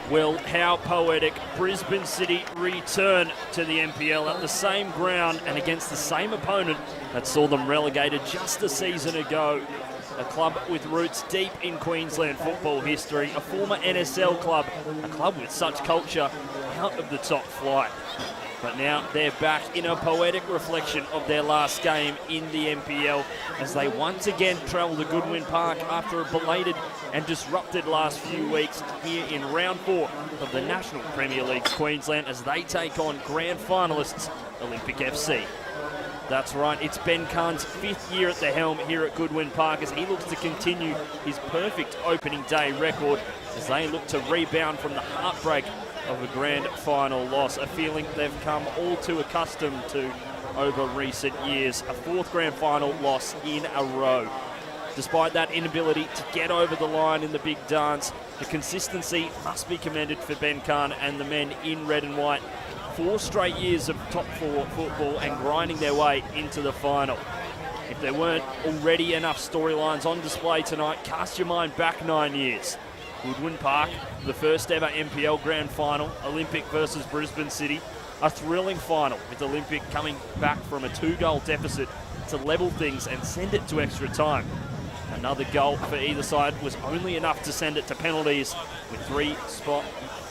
Well, how poetic. Brisbane City return to the NPL at the same ground and against the same opponent that saw them relegated just a season ago. A club with roots deep in Queensland football history, a former NSL club, a club with such culture out of the top flight. But now they're back in a poetic reflection of their last game in the NPL as they once again travel to Goodwin Park after a belated and disrupted last few weeks here in round 4 of the National Premier League Queensland as they take on grand finalists Olympic FC. That's right, it's Ben Khan's 5th year at the helm here at Goodwin Park as he looks to continue his perfect opening day record as they look to rebound from the heartbreak of a grand final loss, a feeling they've come all too accustomed to over recent years. A 4th grand final loss in a row. Despite that inability to get over the line in the big dance, the consistency must be commended for Ben Khan and the men in red and white. 4 straight years of top 4 football and grinding their way into the final. If there weren't already enough storylines on display tonight, cast your mind back 9 years. Goodwin Park, the first ever NPL Grand Final, Olympic versus Brisbane City. A thrilling final with Olympic coming back from a 2-goal deficit to level things and send it to extra time. Another goal for either side was only enough to send it to penalties with 3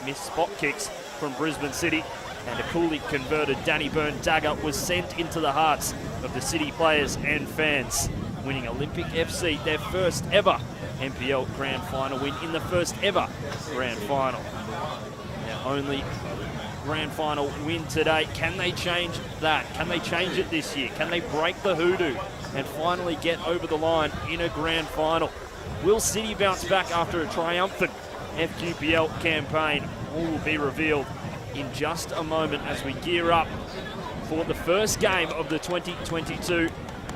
missed spot kicks from Brisbane City, and a coolly converted Danny Byrne dagger was sent into the hearts of the City players and fans, winning Olympic FC their first ever NPL Grand Final win in the first ever Grand Final. Their only Grand Final win today. Can they change that? Can they change it this year? Can they break the hoodoo and finally get over the line in a Grand Final? Will City bounce back after a triumphant FQPL campaign? All will be revealed in just a moment as we gear up for the first game of the 2022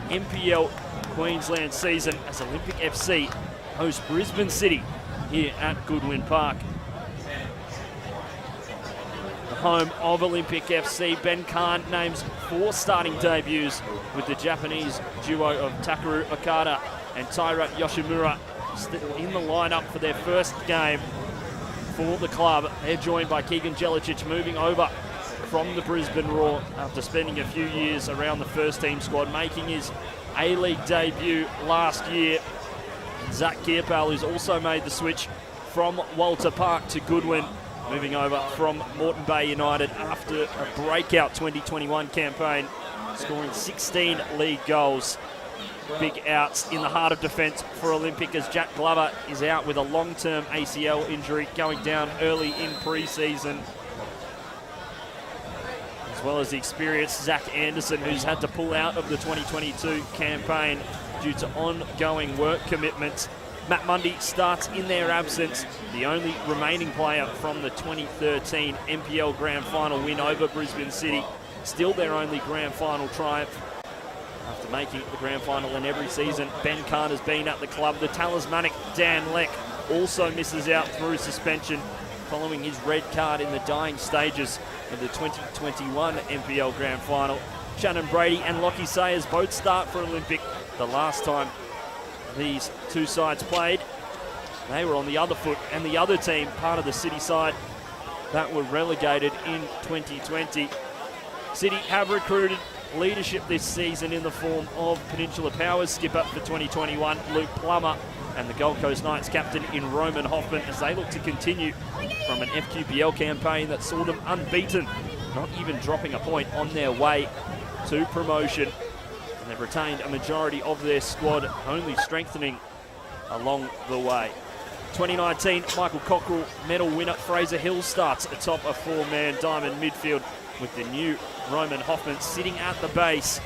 NPL Queensland season as Olympic FC host Brisbane City here at Goodwin Park. The home of Olympic FC, Ben Khan names 4 starting debuts with the Japanese duo of Takeru Okada and Taira Yoshimura in the lineup for their first game for the club. They're joined by Keegan Jelicic moving over from the Brisbane Roar after spending a few years around the first team squad, making his A-League debut last year. Zach Gearpal, who's also made the switch from Walter Park to Goodwin, moving over from Moreton Bay United after a breakout 2021 campaign, scoring 16 league goals. Big outs in the heart of defence for Olympic as Jack Glover is out with a long-term ACL injury going down early in pre-season. As well as the experienced Zach Anderson, who's had to pull out of the 2022 campaign due to ongoing work commitments. Matt Mundy starts in their absence, the only remaining player from the 2013 NPL Grand Final win over Brisbane City. Still their only Grand Final triumph. After making the Grand Final in every season, Ben Khan has been at the club. The talismanic Dan Leck also misses out through suspension following his red card in the dying stages of the 2021 NPL Grand Final. Shannon Brady and Lockie Sayers both start for Olympic. The last time these two sides played, they were on the other foot, and the other team, part of the City side, that were relegated in 2020. City have recruited leadership this season in the form of Peninsula Powers skipper for 2021, Luke Plummer, and the Gold Coast Knights captain in Roman Hoffman as they look to continue from an FQPL campaign that saw them unbeaten, not even dropping a point on their way to promotion. And they've retained a majority of their squad, only strengthening along the way. 2019 Michael Cockrell medal winner Fraser Hill starts atop a 4-man diamond midfield with the new Roman Hoffman sitting at the base,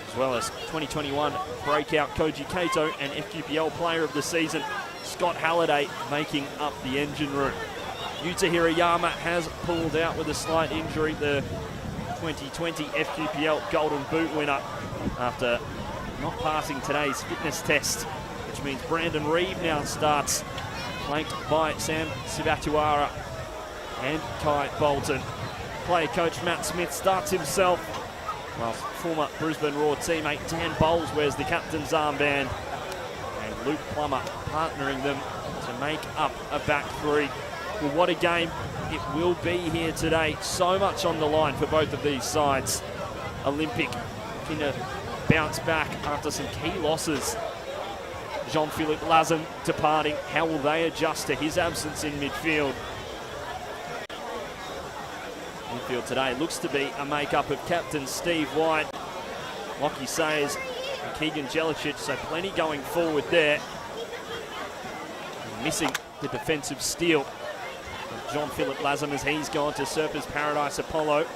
as well as 2021 breakout Koji Kato and FQPL player of the season Scott Halliday making up the engine room. Yuta Hirayama has pulled out with a slight injury, the 2020 FQPL Golden Boot winner, after not passing today's fitness test, which means Brandon Reeve now starts, flanked by Sam Sivatuara and Kai Bolton. Player coach Matt Smith starts himself whilst former Brisbane Roar teammate Dan Bowles wears the captain's armband, and Luke Plummer partnering them to make up a back three. Well, what a game it will be here today. So much on the line for both of these sides. Olympic looking to bounce back after some key losses. Jean-Philippe Lazem departing. How will they adjust to his absence in midfield? Midfield today looks to be a make-up of captain Steve White, Lockie Sayers and Keegan Jelicic, so plenty going forward there. And missing the defensive steal of Jean-Philippe Lazem as he's gone to Surfers Paradise Apollo.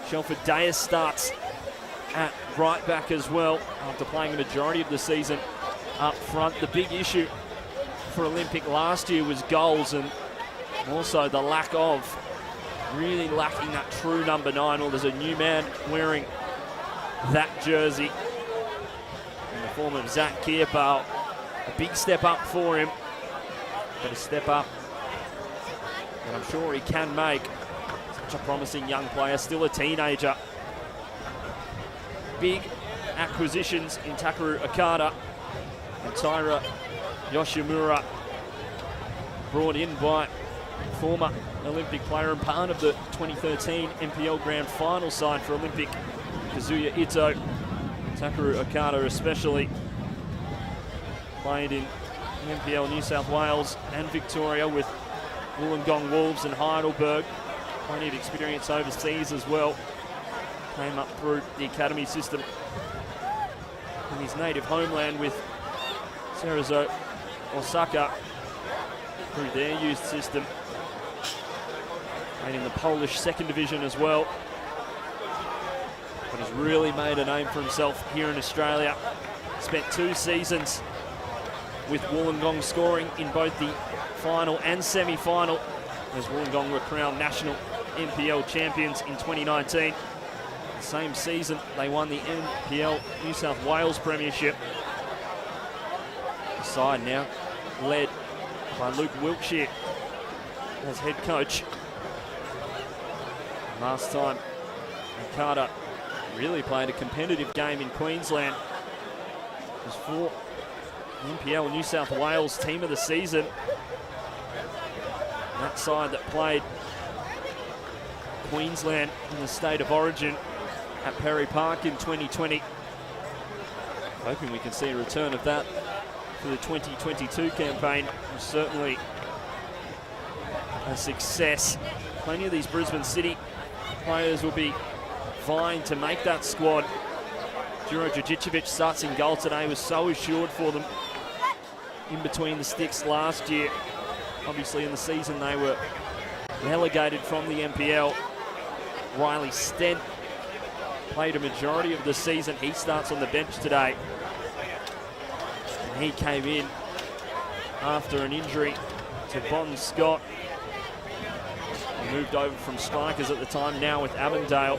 Shelford Dayas starts at right back as well after playing the majority of the season up front. The big issue for Olympic last year was goals, and also the lack of, really lacking that true number 9. Well, there's a new man wearing that jersey in the form of Zach Kierpal. A big step up for him, but a step up that I'm sure he can make. Such a promising young player, still a teenager. Big acquisitions in Takaru Okada and Taira Yoshimura, brought in by former Olympic player and part of the 2013 NPL Grand Final side for Olympic, Kazuya Ito. Takaru Okada especially played in NPL New South Wales and Victoria with Wollongong Wolves and Heidelberg. Plenty of experience overseas as well. Came up through the academy system in his native homeland with Cerezo Osaka through their youth system. And in the Polish second division as well. But has really made a name for himself here in Australia. Spent 2 seasons with Wollongong, scoring in both the final and semi-final as Wollongong were crowned national NPL champions in 2019. The same season they won the NPL New South Wales Premiership. The side now led by Luke Wiltshire as head coach. Last time Okada really played a competitive game in Queensland. It was for NPL New South Wales team of the season. That side that played Queensland in the state of origin at Perry Park in 2020. Hoping we can see a return of that for the 2022 campaign. Certainly a success. Plenty of these Brisbane City players will be vying to make that squad. Juro Dragicevic starts in goal today, was so assured for them in between the sticks last year. Obviously in the season they were relegated from the NPL. Riley Stent played a majority of the season. He starts on the bench today. And he came in after an injury to Bon Scott. He moved over from strikers at the time, now with Avondale.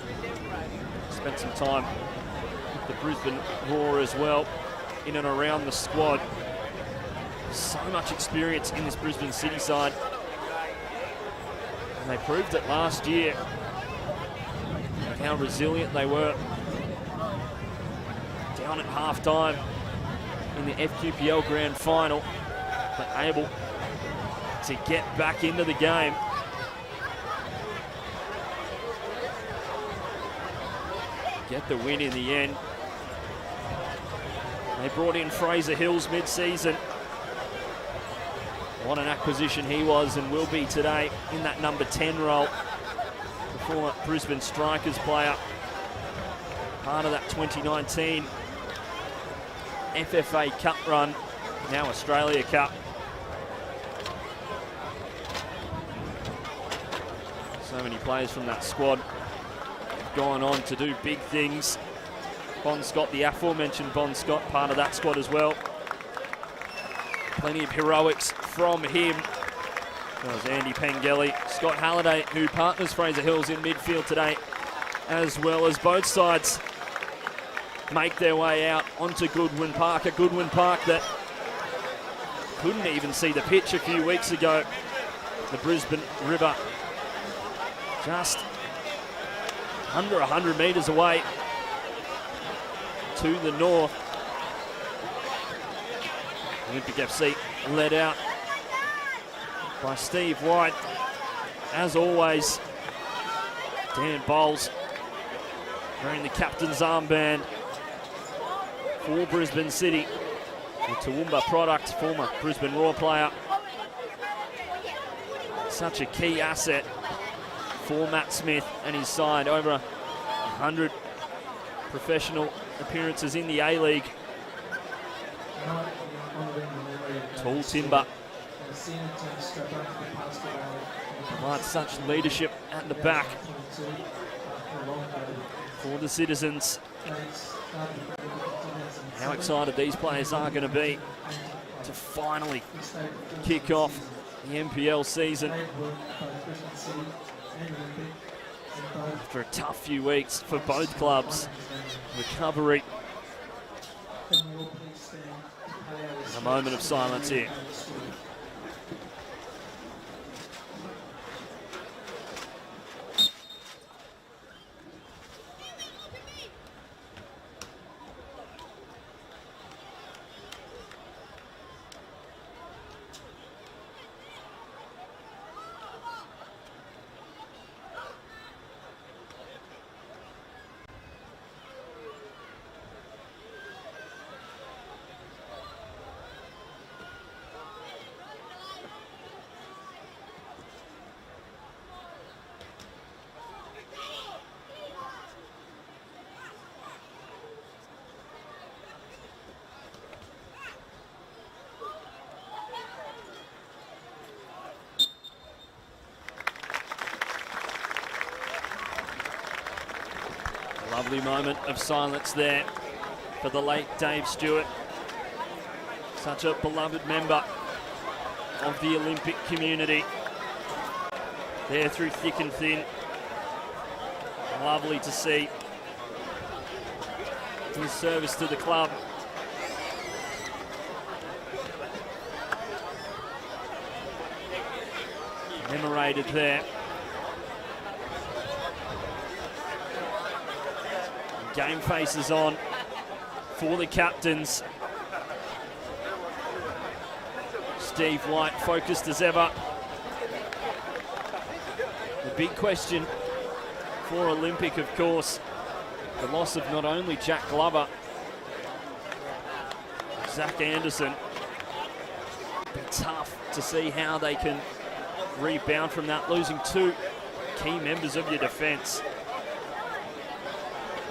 Spent some time with the Brisbane Roar as well, in and around the squad. So much experience in this Brisbane City side. And they proved it last year, how resilient they were. Down at half-time in the FQPL Grand Final, but able to get back into the game. Get the win in the end. They brought in Fraser Hills mid-season. What an acquisition he was and will be today in that number 10 role. The former Brisbane Strikers player. Part of that 2019 FFA Cup run, now Australia Cup. So many players from that squad have gone on to do big things. Bon Scott, the aforementioned Bon Scott, part of that squad as well. Plenty of heroics from him. There's Andy Pengelly, Scott Halliday, who partners Fraser Hills in midfield today, as well as both sides make their way out onto Goodwin Park, a Goodwin Park that couldn't even see the pitch a few weeks ago. The Brisbane River just under 100 metres away to the north. Olympic FC led out by Steve White. As always, Dan Bowles wearing the captain's armband for Brisbane City. The Toowoomba product, former Brisbane Roar player. Such a key asset for Matt Smith and his side. Over 100 professional appearances in the A-League. Tall timber. Provides such leadership at the back for the Citizens. How excited these players are going to be to finally kick off the NPL season after a tough few weeks for both clubs. Recovery. A moment of silence here. Lovely moment of silence there for the late Dave Stewart. Such a beloved member of the Olympic community. There through thick and thin. Lovely to see his service to the club. Commemorated there. Game faces on for the captains. Steve White focused as ever. The big question for Olympic, of course, the loss of not only Jack Glover, Zach Anderson. It'll be tough to see how they can rebound from that, losing two key members of your defence.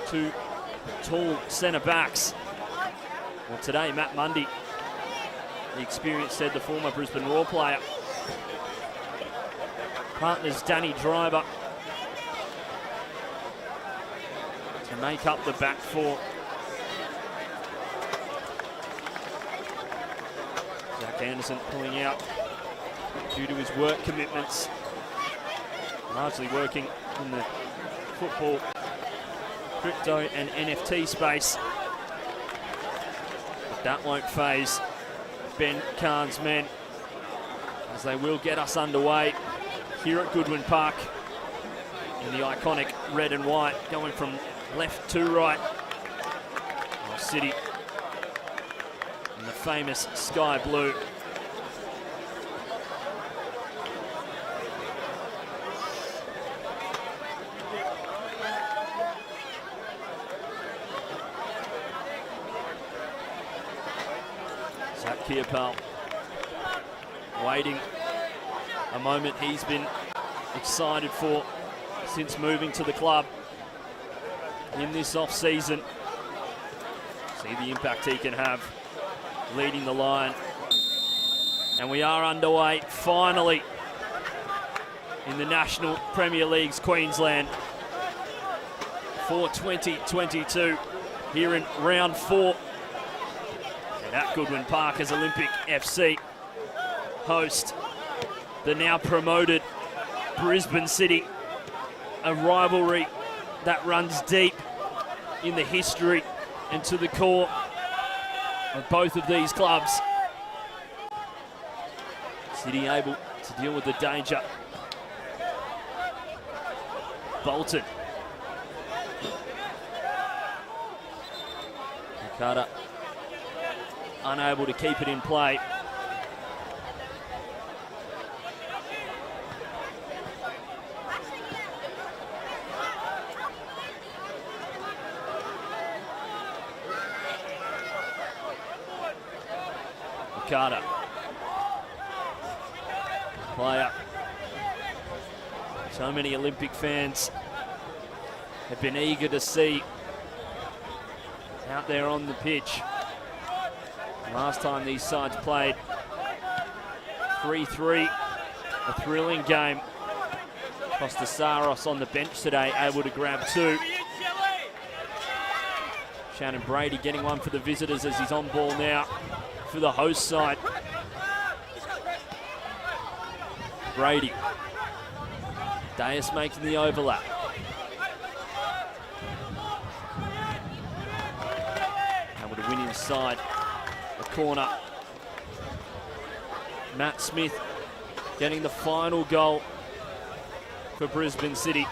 Two tall centre backs. Well, today, Matt Mundy, the experienced head, the former Brisbane Roar player. Partners Danny Driver to make up the back four. Zach Anderson pulling out due to his work commitments. Largely working in the football, crypto and NFT space. But that won't faze Ben Khan's men, as they will get us underway here at Goodwin Park in the iconic red and white, going from left to right. Our city in the famous sky blue. Zach Kierpal waiting a moment he's been excited for since moving to the club in this off-season. See the impact he can have leading the line. And we are underway finally in the National Premier League's Queensland for 2022 here in round 4. And at Goodwin Park as Olympic FC host the now promoted Brisbane City, a rivalry that runs deep in the history and to the core of both of these clubs. City able to deal with the danger. Bolton Carter unable to keep it in play. Carter. Player. So many Olympic fans have been eager to see out there on the pitch. Last time these sides played, 3-3, a thrilling game. Costasaros on the bench today, able to grab 2. Shannon Brady getting one for the visitors as he's on ball now for the host side. Brady. Deus making the overlap. Able to win inside the corner. Matt Smith getting the final goal for Brisbane City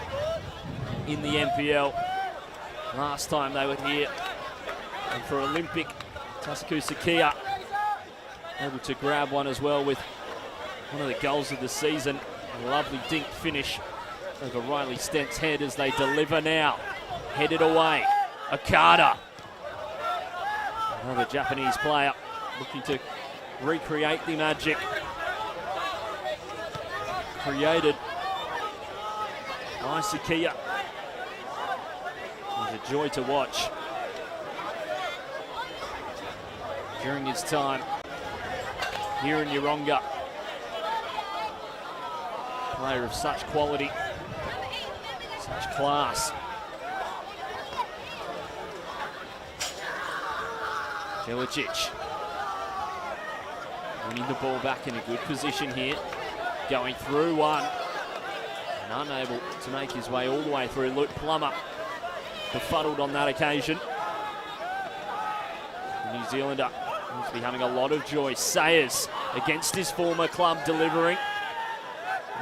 in the NPL. Last time they were here. And for Olympic, Tasuku Sakia able to grab one as well with one of the goals of the season. A lovely dink finish over Riley Stent's head as they deliver now. Headed away. Okada. Another Japanese player looking to recreate the magic created by Sakia. It was a joy to watch during his time here in Yeronga. Player of such quality, such class. Jelicic winning the ball back in a good position here. Going through one and unable to make his way all the way through. Luke Plummer befuddled on that occasion. The New Zealander seems to be having a lot of joy. Sayers against his former club delivering.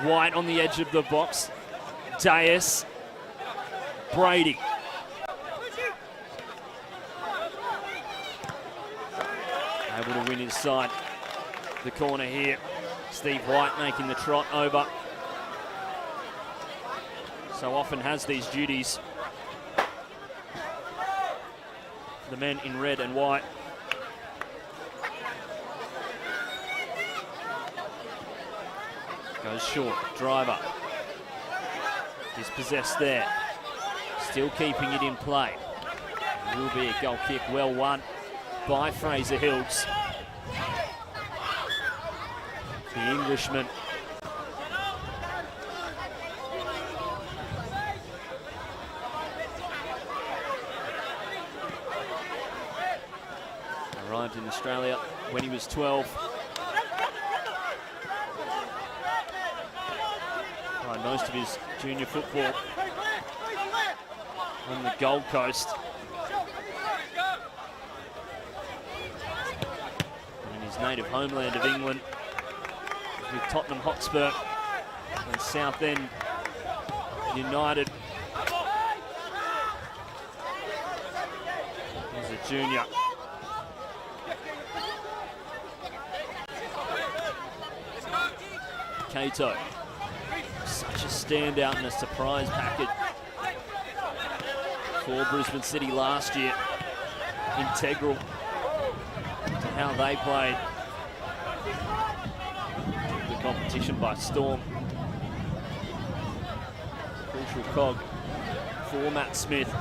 White on the edge of the box. Deus. Brady. Able to win inside the corner here. Steve White making the trot over. So often has these duties. The men in red and white. Goes short, Driver. Dispossessed there. Still keeping it in play. It will be a goal kick, well won by Fraser Hills. The Englishman. Arrived in Australia when he was 12. Played most of his junior football on the Gold Coast. And in his native homeland of England, with Tottenham Hotspur and Southend United. As a junior. Cato. Such a standout and a surprise package for Brisbane City last year. Integral to how they played. Took the competition by storm. Crucial cog for Matt Smith.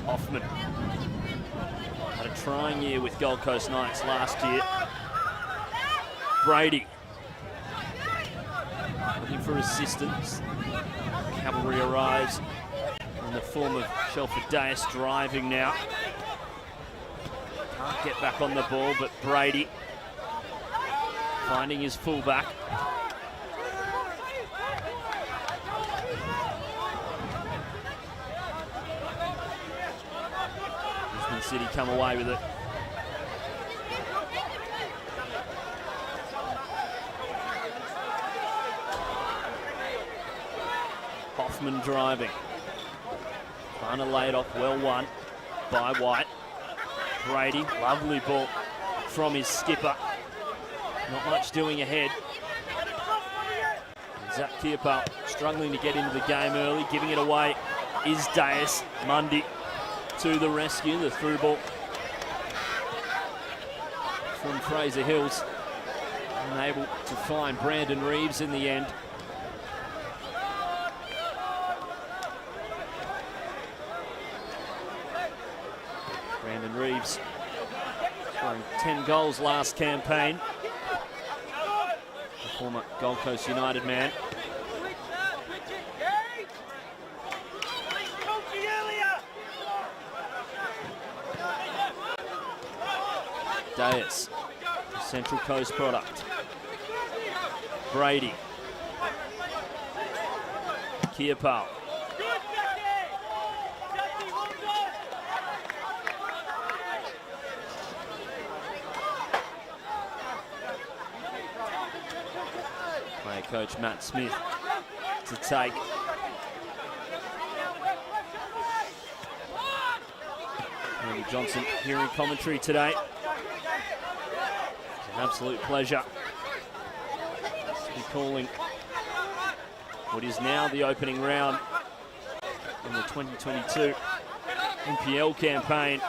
Hoffman had a trying year with Gold Coast Knights last year. Brady looking for assistance. Cavalry arrives in the form of Shelford Deus driving now. Can't get back on the ball, but Brady finding his fullback. Brisbane City come away with it. Hoffman driving. Trying to lay it off, well won. by White. Brady, lovely ball from his skipper. Not much doing ahead. Zach Kierpal struggling to get into the game early. Giving it away is Deus. Mundy to the rescue. The through ball from Fraser Hills. Unable to find Brandon Reeves in the end. Brandon Reeves scoring 10 goals last campaign. The former Gold Coast United man. Deus, Central Coast product. Brady. Kierpal. Player coach Matt Smith to take. Andy Johnson hearing commentary today. It's an absolute pleasure to be calling what is now the opening round in the 2022 NPL campaign.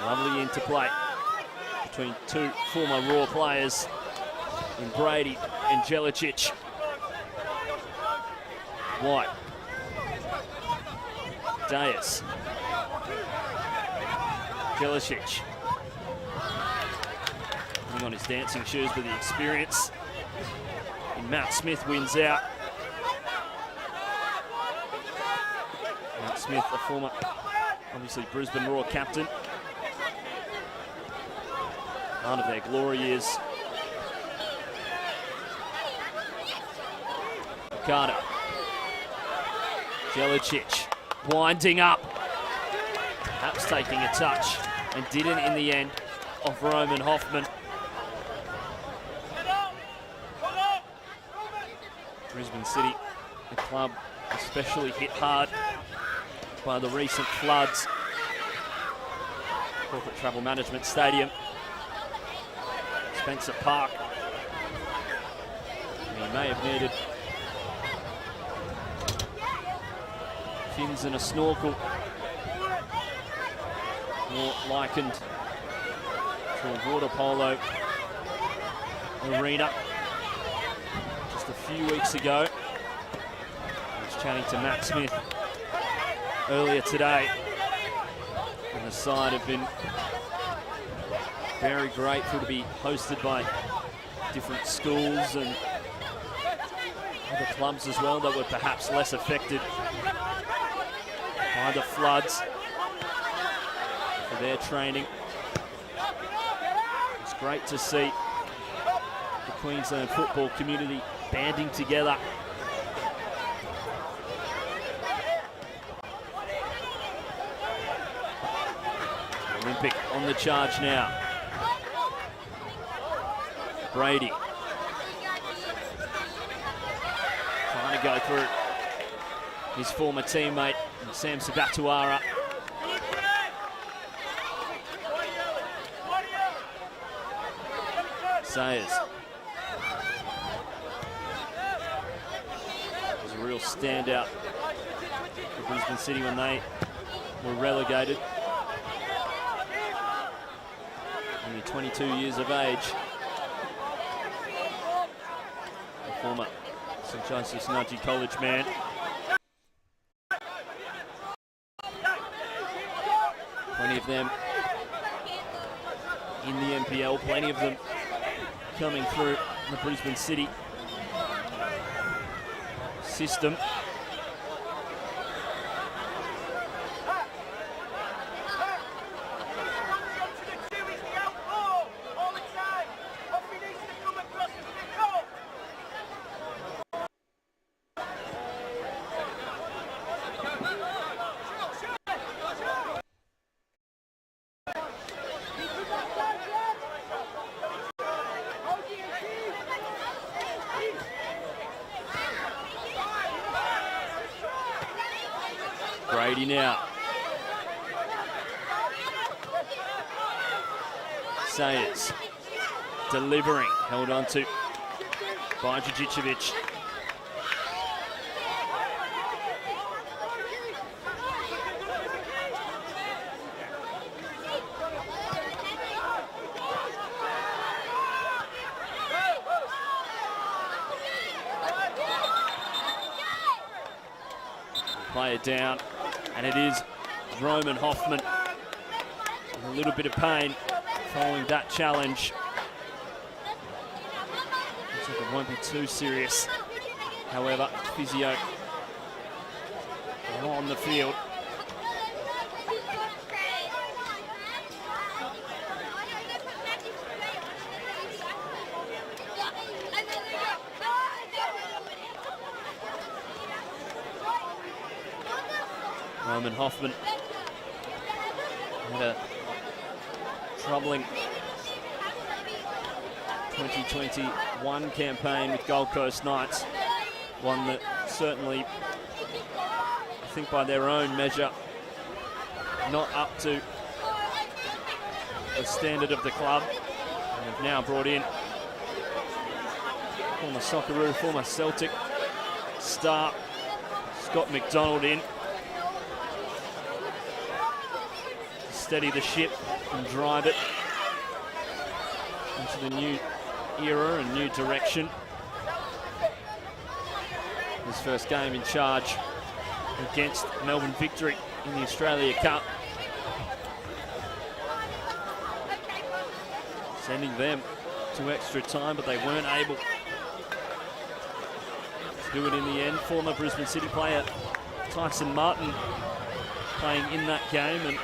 Lovely interplay between two former Raw players in Brady and Jelicic. White. Deus. Jelicic. Putting on his dancing shoes with the experience. And Matt Smith wins out. Matt Smith, a former, obviously, Brisbane Raw captain. Part of their glory years. Carter. Jelicic winding up. Perhaps taking a touch and didn't in the end off Roman Hoffman. Brisbane City, the club especially hit hard by the recent floods. Corporate Travel Management Stadium. Spencer Park. He may have needed fins and a snorkel. More likened to a water polo arena. Just a few weeks ago, I was chatting to Matt Smith earlier today, and the side have been very grateful to be hosted by different schools and other clubs as well that were perhaps less affected by the floods for their training. It's great to see the Queensland football community banding together. Olympic on the charge now. Brady. Trying to go through his former teammate, Sam Sabatuara. Sayers. Was a real standout for Brisbane City when they were relegated. Only 22 years of age. The former St Joseph's Nudgee College man. Plenty of them in the NPL, plenty of them coming through the Brisbane City system. Brady now. Sayers delivering, held on to by Djurdjicevic. Play it down, and it is Roman Hoffman in a little bit of pain following that challenge. Looks like it won't be too serious. However, physio on the field. Roman Hoffman had a troubling 2021 campaign with Gold Coast Knights, one that certainly, I think by their own measure, not up to the standard of the club, and have now brought in former Socceroo, former Celtic star Scott McDonald in to steady the ship and drive it into the new era and new direction. His first game in charge against Melbourne Victory in the Australia Cup, sending them to extra time, but they weren't able to do it in the end. Former Brisbane City player Tyson Martin playing in that game, and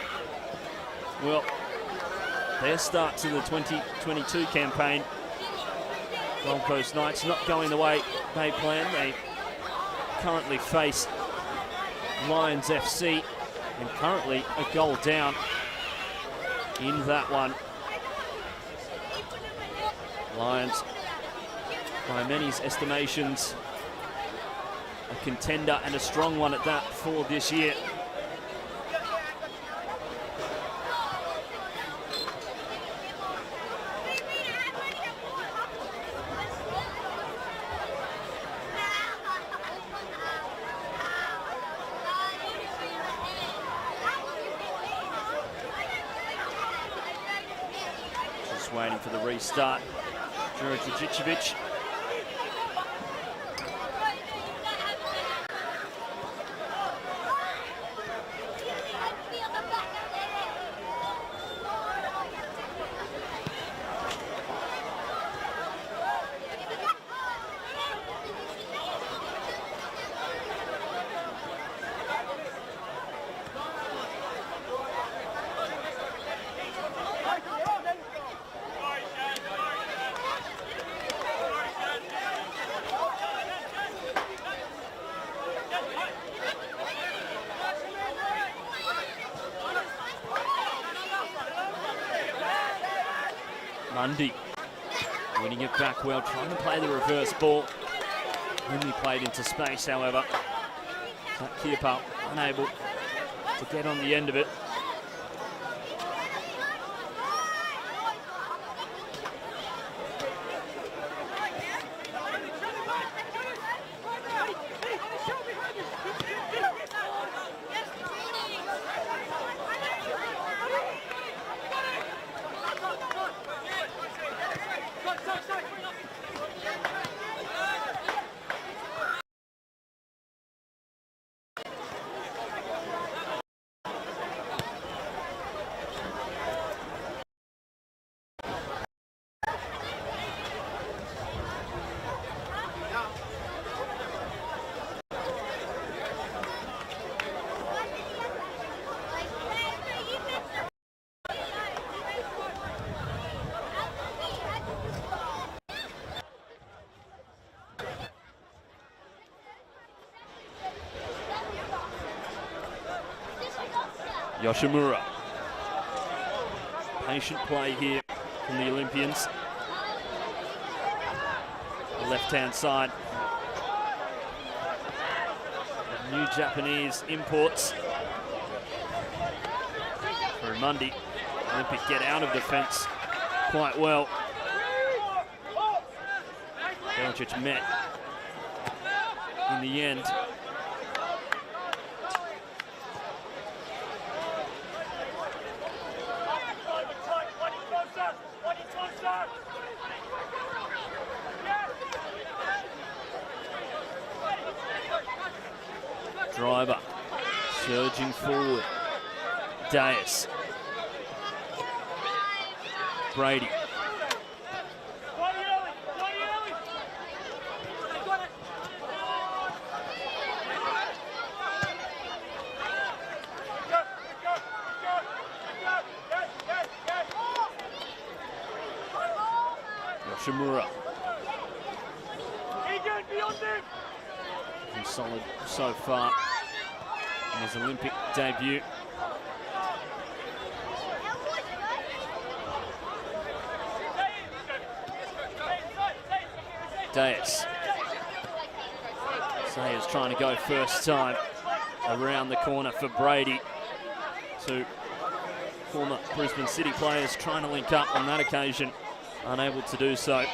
well, their start to the 2022 campaign, Gold Coast Knights, not going the way they planned. They currently face Lions FC and currently a goal down in that one. Lions, by many's estimations, a contender and a strong one at that for this year. Just waiting for the restart. Djurdjicevic. Mundy winning it back well, trying to play the reverse ball. Only played into space, however. Kiepa unable to get on the end of it. Yoshimura. Patient play here from the Olympians. The left-hand side. New Japanese imports. For Mundy. Olympic get out of defence quite well. Belgic met in the end. Driver surging forward. Dias. Brady. Yoshimura. Been solid so far in his Olympic debut. Dias. Sayers trying to go first time around the corner for Brady. Two former Brisbane City players trying to link up on that occasion, unable to do so.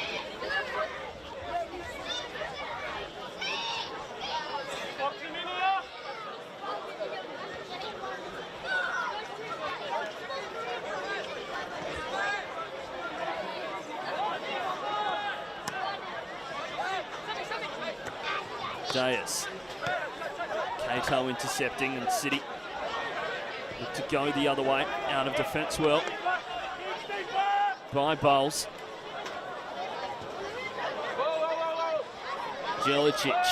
Dias. Cato intercepting, and City look to go the other way, out of defence well by Bowles. Jelicic.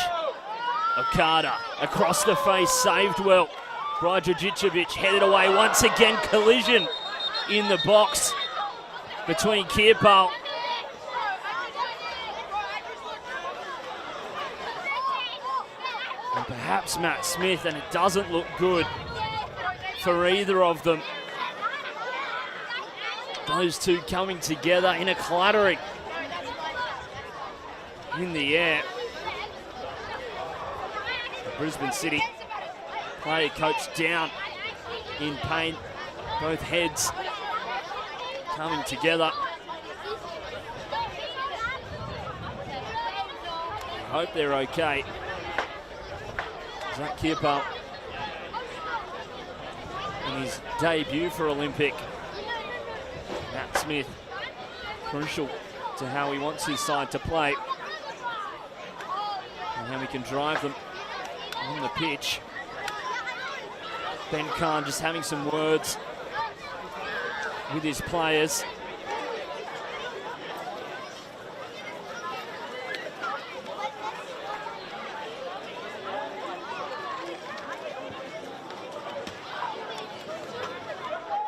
Okada across the face, saved well. Brajovic headed away once again, collision in the box between Kirpal and perhaps Matt Smith, and it doesn't look good for either of them. Those two coming together in a clattering in the air. Brisbane City player coach down in pain. Both heads coming together. I hope they're okay. Zach Kirpal in his debut for Olympic. Matt Smith, crucial to how he wants his side to play and how he can drive them on the pitch. Ben Khan just having some words with his players.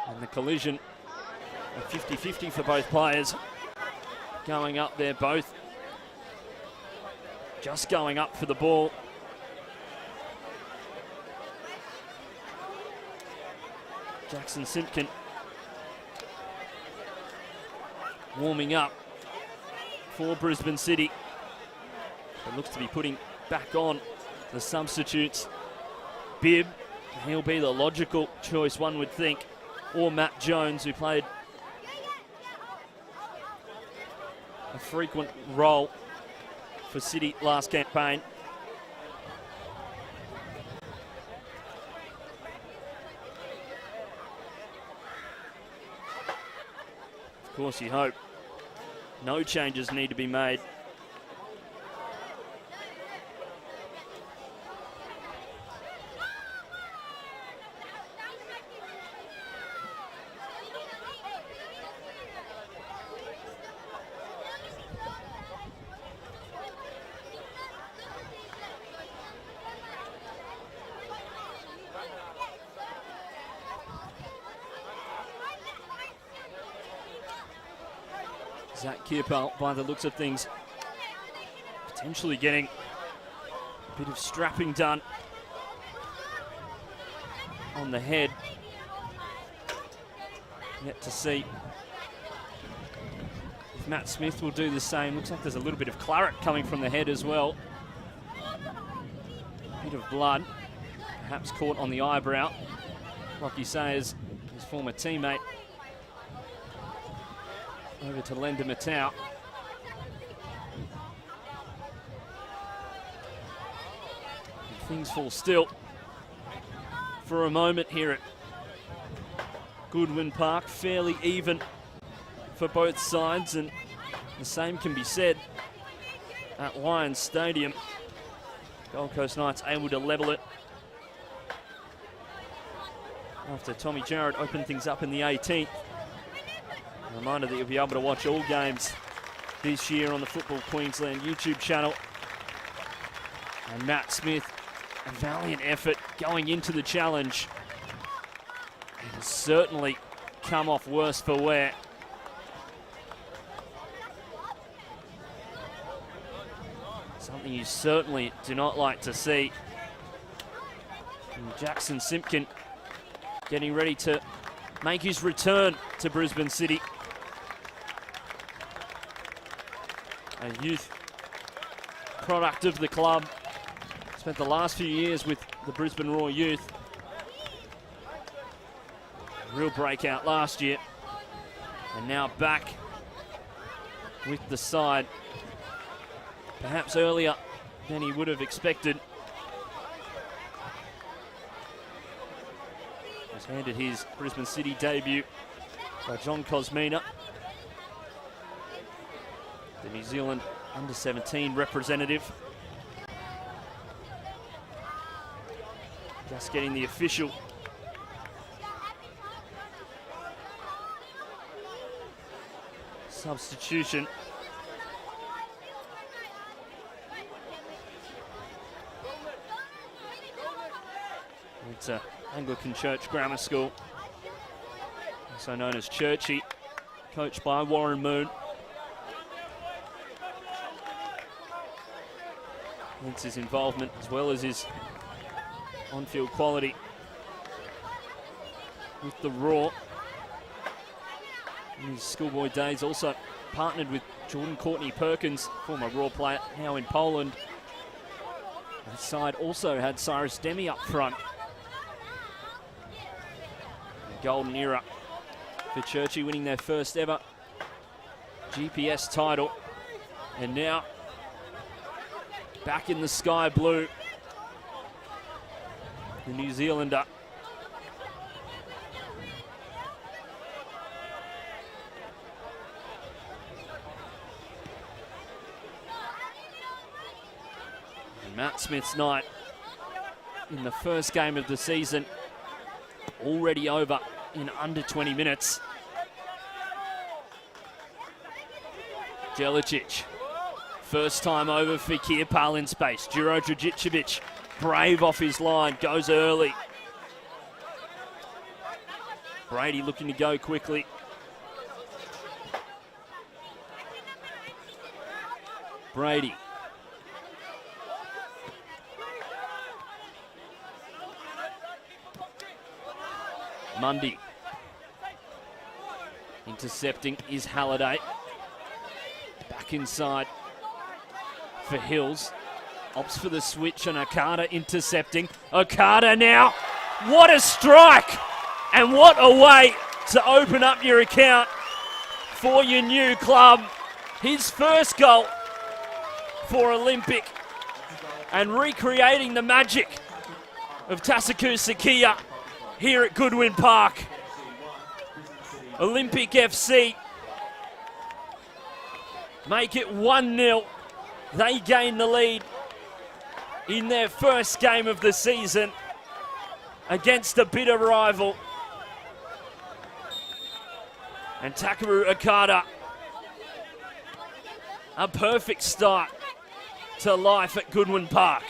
And the collision, a 50-50 for both players. Going up there, both just going up for the ball. Jackson Simpkin warming up for Brisbane City. It looks to be putting back on the substitutes. Bibb, he'll be the logical choice, one would think, or Matt Jones, who played a frequent role for City last campaign. Of course, you hope no changes need to be made. Zach Kirpal, by the looks of things, potentially getting a bit of strapping done on the head. Yet to see if Matt Smith will do the same. Looks like there's a little bit of claret coming from the head as well. A bit of blood, perhaps caught on the eyebrow. Lockie Sayers, his former teammate. over to Lenda Matau. Things fall still for a moment here at Goodwin Park. Fairly even for both sides, and the same can be said at Lions Stadium. Gold Coast Knights able to level it after Tommy Jarrett opened things up in the 18th. A reminder that you'll be able to watch all games this year on the Football Queensland YouTube channel. And Matt Smith, a valiant effort going into the challenge. It has certainly come off worse for wear. Something you certainly do not like to see. And Jackson Simpkin getting ready to make his return to Brisbane City. A youth product of the club. Spent the last few years with the Brisbane Roar Youth. Real breakout last year. And now back with the side. Perhaps earlier than he would have expected. Was handed his Brisbane City debut by John Cosmina, the New Zealand under-17 representative. Just getting the official substitution. It's Anglican Church Grammar School, also known as Churchy, coached by Warren Moon. Hence his involvement as well as his on-field quality with the Raw. In his schoolboy days also partnered with Jordan Courtney Perkins, former Raw player, now in Poland. His side also had Cyrus Demi up front. Golden era for Churchy, winning their first ever GPS title. And now back in the sky blue, the New Zealander. And Matt Smith's night in the first game of the season already over in under 20 minutes. Jelicic, first time over for Kirpal in space. Juro Dragicevic, brave off his line, goes early. Brady looking to go quickly. Brady. Mundy. Intercepting is Halliday. Back inside for Hills. Opts for the switch and Okada intercepting. Okada now. What a strike! And what a way to open up your account for your new club. His first goal for Olympic and recreating the magic of Tasuku Sakia here at Goodwin Park. Olympic FC make it 1-0. They gain the lead in their first game of the season against a bitter rival. And Takeru Okada, a perfect start to life at Goodwin Park.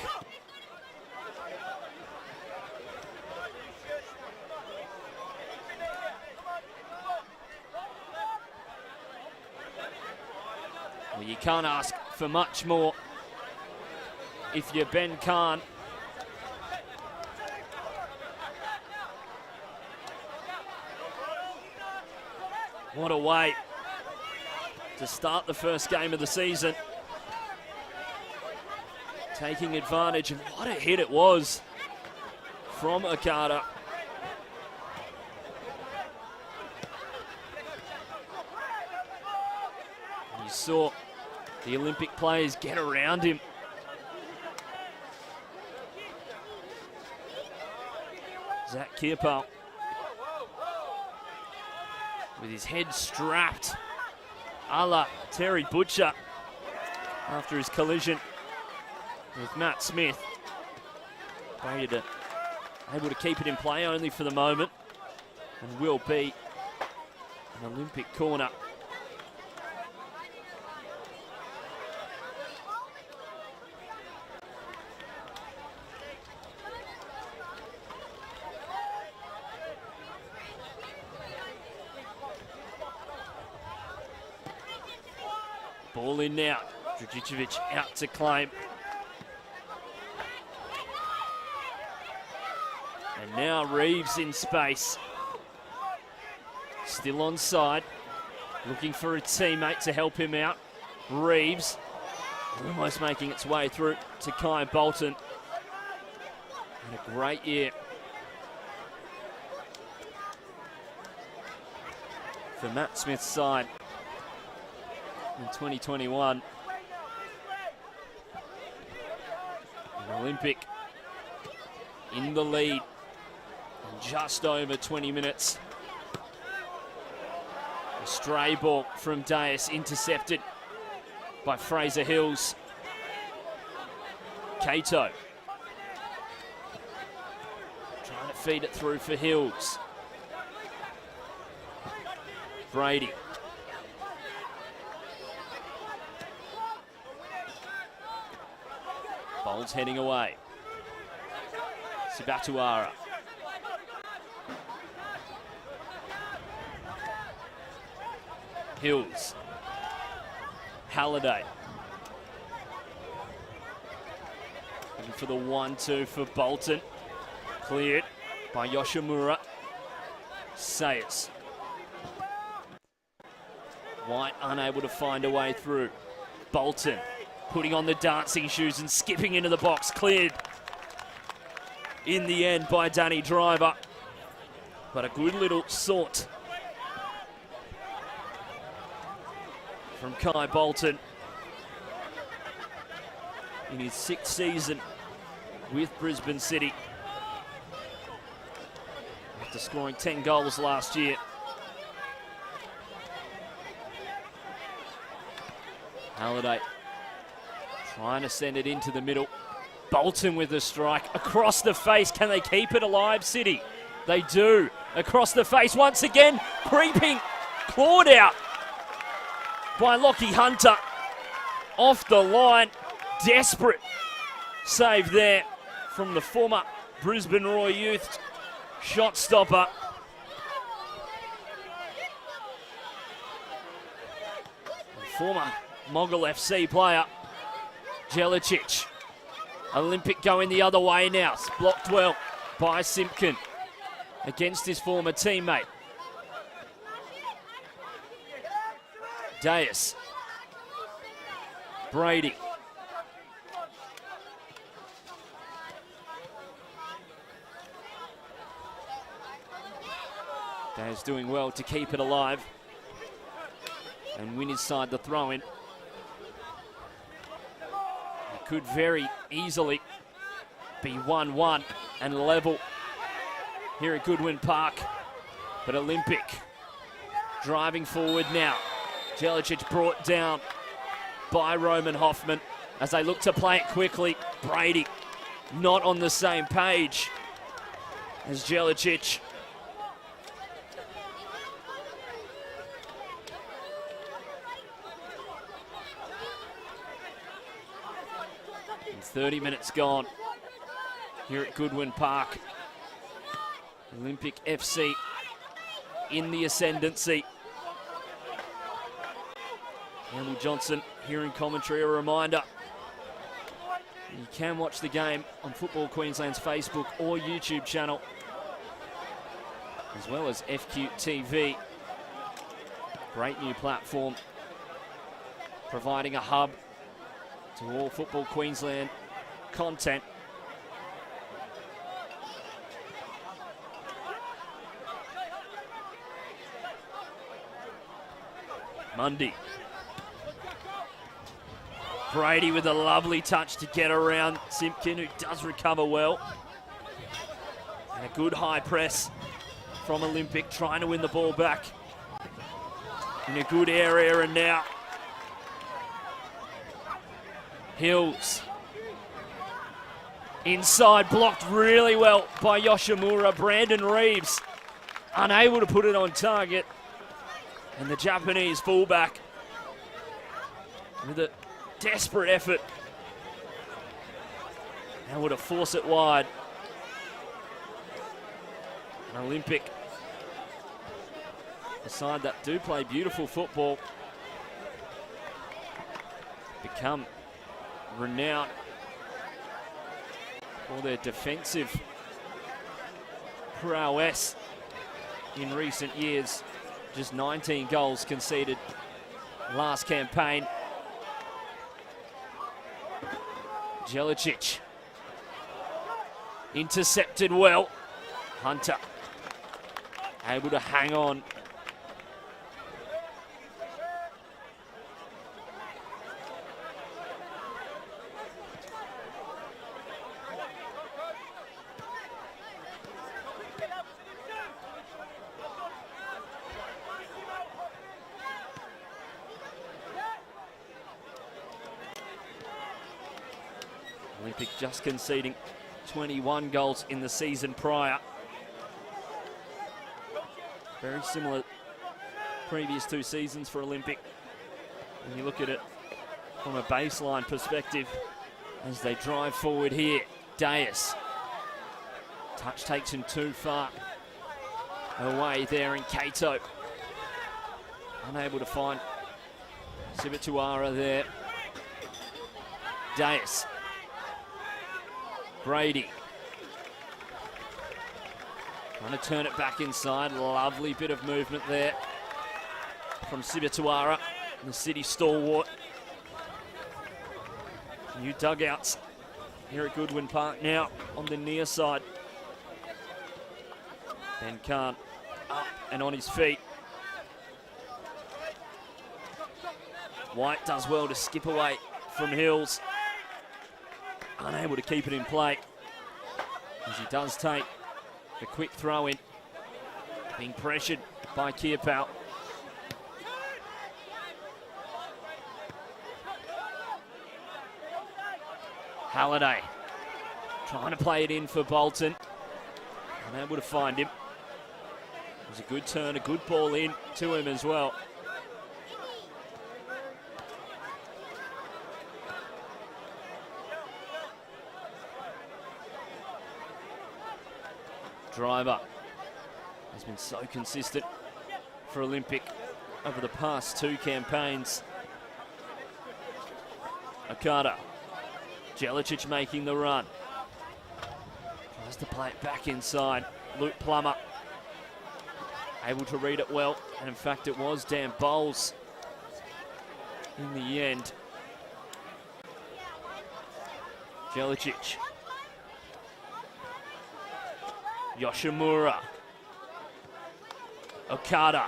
Well, you can't ask for much more if you're Ben Khan. What a way to start the first game of the season. Taking advantage, and what a hit it was from Okada. saw the Olympic players get around him. Zach Kierpel with his head strapped, a la Terry Butcher after his collision with Matt Smith. Brady able to keep it in play only for the moment, and will be an Olympic corner. Ball in now. Dragicevic out to claim. And now Reeves in space. Still onside. Looking for a teammate to help him out. Reeves almost making its way through to Kai Bolton. And a great year for Matt Smith's side in 2021. An Olympic in the lead in just over 20 minutes. A stray ball from Deus intercepted by Fraser Hills. Cato trying to feed it through for Hills. Brady. Bowles heading away. Sabatuara. Hills. Halliday. Looking for the 1-2 for Bolton. Cleared by Yoshimura. Sayers. White unable to find a way through. Bolton putting on the dancing shoes and skipping into the box. Cleared in the end by Danny Driver. But a good little sort from Kai Bolton in his 6th season with Brisbane City, after scoring 10 goals last year. Halliday trying to send it into the middle. Bolton with the strike across the face. Can they keep it alive, City? They do. Across the face once again, creeping, clawed out by Lockie Hunter. Off the line, desperate save there from the former Brisbane Roar Youth shot stopper. Former Mogul FC player, Jelicic. Olympic going the other way now. It's blocked well by Simpkin against his former teammate. Deus. Brady. Deus doing well to keep it alive and win his side the throw-in. It could very easily be 1-1 and level here at Goodwin Park. But Olympic driving forward now. Jelicic brought down by Roman Hoffman as they look to play it quickly. Brady not on the same page as Jelicic. And 30 minutes gone here at Goodwin Park. Olympic FC in the ascendancy. Campbell Johnson here in commentary. A reminder, you can watch the game on Football Queensland's Facebook or YouTube channel, as well as FQTV. Great new platform, providing a hub to all Football Queensland content. Mundy. Brady with a lovely touch to get around Simpkin, who does recover well. And a good high press from Olympic, trying to win the ball back in a good area. And now Hills inside, blocked really well by Yoshimura. Brandon Reeves unable to put it on target. And the Japanese fullback with a desperate effort able to force it wide. An Olympic, a side that do play beautiful football, become renowned for their defensive prowess in recent years. Just 19 goals conceded last campaign. Jelicic intercepted well. Hunter able to hang on. Olympic just conceding 21 goals in the season prior. Very similar previous two seasons for Olympic. When you look at it from a baseline perspective, as they drive forward here, Deus. Touch takes him too far away there, and Kato unable to find Sibatuara there. Deus. Brady. Trying to turn it back inside. Lovely bit of movement there from Sibatuara, the City stalwart. New dugouts here at Goodwin Park now on the near side. Ben Khan up and on his feet. White does well to skip away from Hills. Unable to keep it in play as he does take the quick throw in. Being pressured by Kierpau. Halliday trying to play it in for Bolton. Unable to find him. It was a good turn, a good ball in to him as well. Driver has been so consistent for Olympic over the past two campaigns. Okada. Jelicic making the run. Tries to play it back inside. Luke Plummer able to read it well, and in fact it was Dan Bowles in the end. Jelicic. Yoshimura. Okada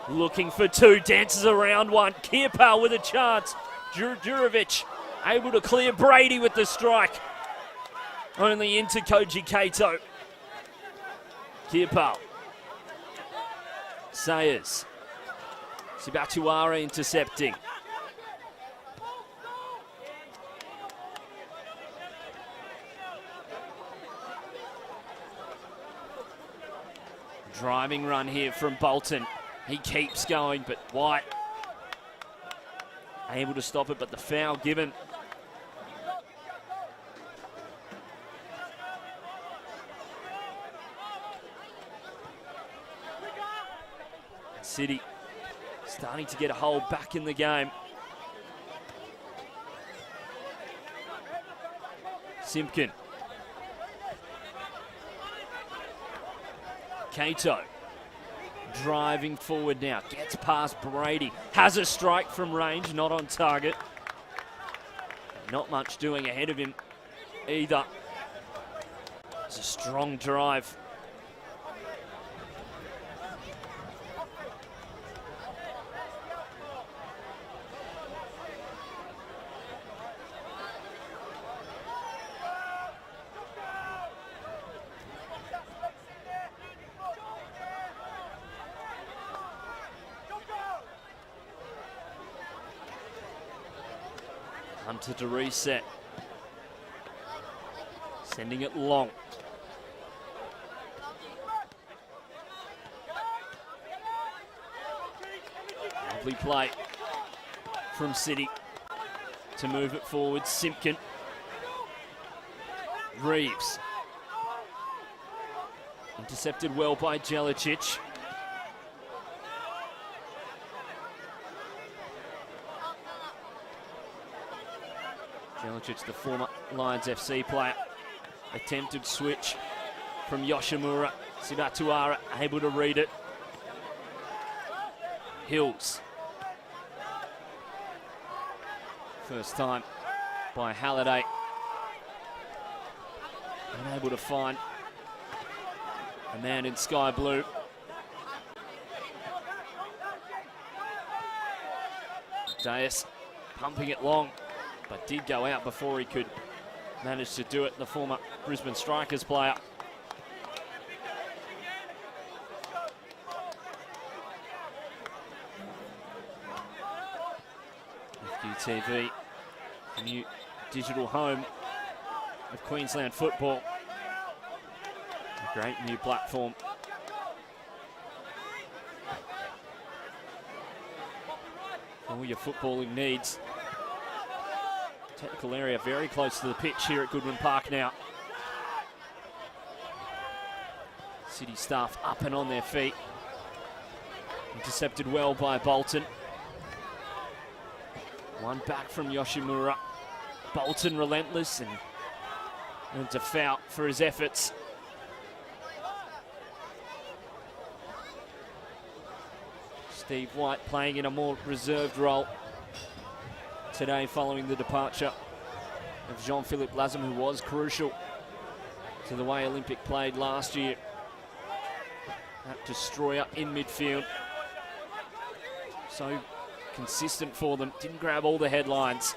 looking for two, dances around one. Kierpau with a chance. Jurovic able to clear Brady with the strike. Only into Koji Kato. Kierpau. Sayers. Sibatuara intercepting. Driving run here from Bolton. He keeps going, but White able to stop it, but the foul given. City starting to get a hold back in the game. Simpkin. Kato driving forward now, gets past Brady, has a strike from range, not on target. Not much doing ahead of him either. It's a strong drive. Hunter to reset. Sending it long. Lovely play from City to move it forward. Simpkin. Reeves. Intercepted well by Jelicic. Jelicic, the former Lions FC player. Attempted switch from Yoshimura. Sidatuara able to read it. Hills. First time by Halliday. Unable to find a man in sky blue. Deus pumping it long, but did go out before he could manage to do it. The former Brisbane Strikers player. FQTV, the new digital home of Queensland football. A great new platform. All your footballing needs. Technical area very close to the pitch here at Goodwin Park now. City staff up and on their feet. Intercepted well by Bolton. One back from Yoshimura. Bolton relentless and earns a foul for his efforts. Steve White playing in a more reserved role today following the departure of Jean-Philippe Lazem, who was crucial to the way Olympic played last year. That destroyer in midfield. So consistent for them. Didn't grab all the headlines,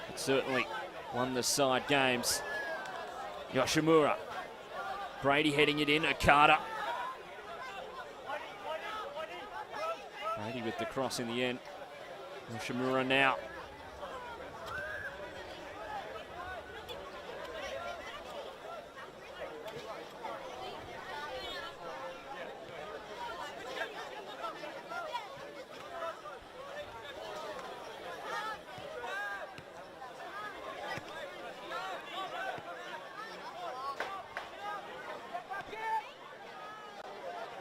but certainly won the side games. Yoshimura. Brady heading it in. Okada. Brady with the cross in the end. Yoshimura now.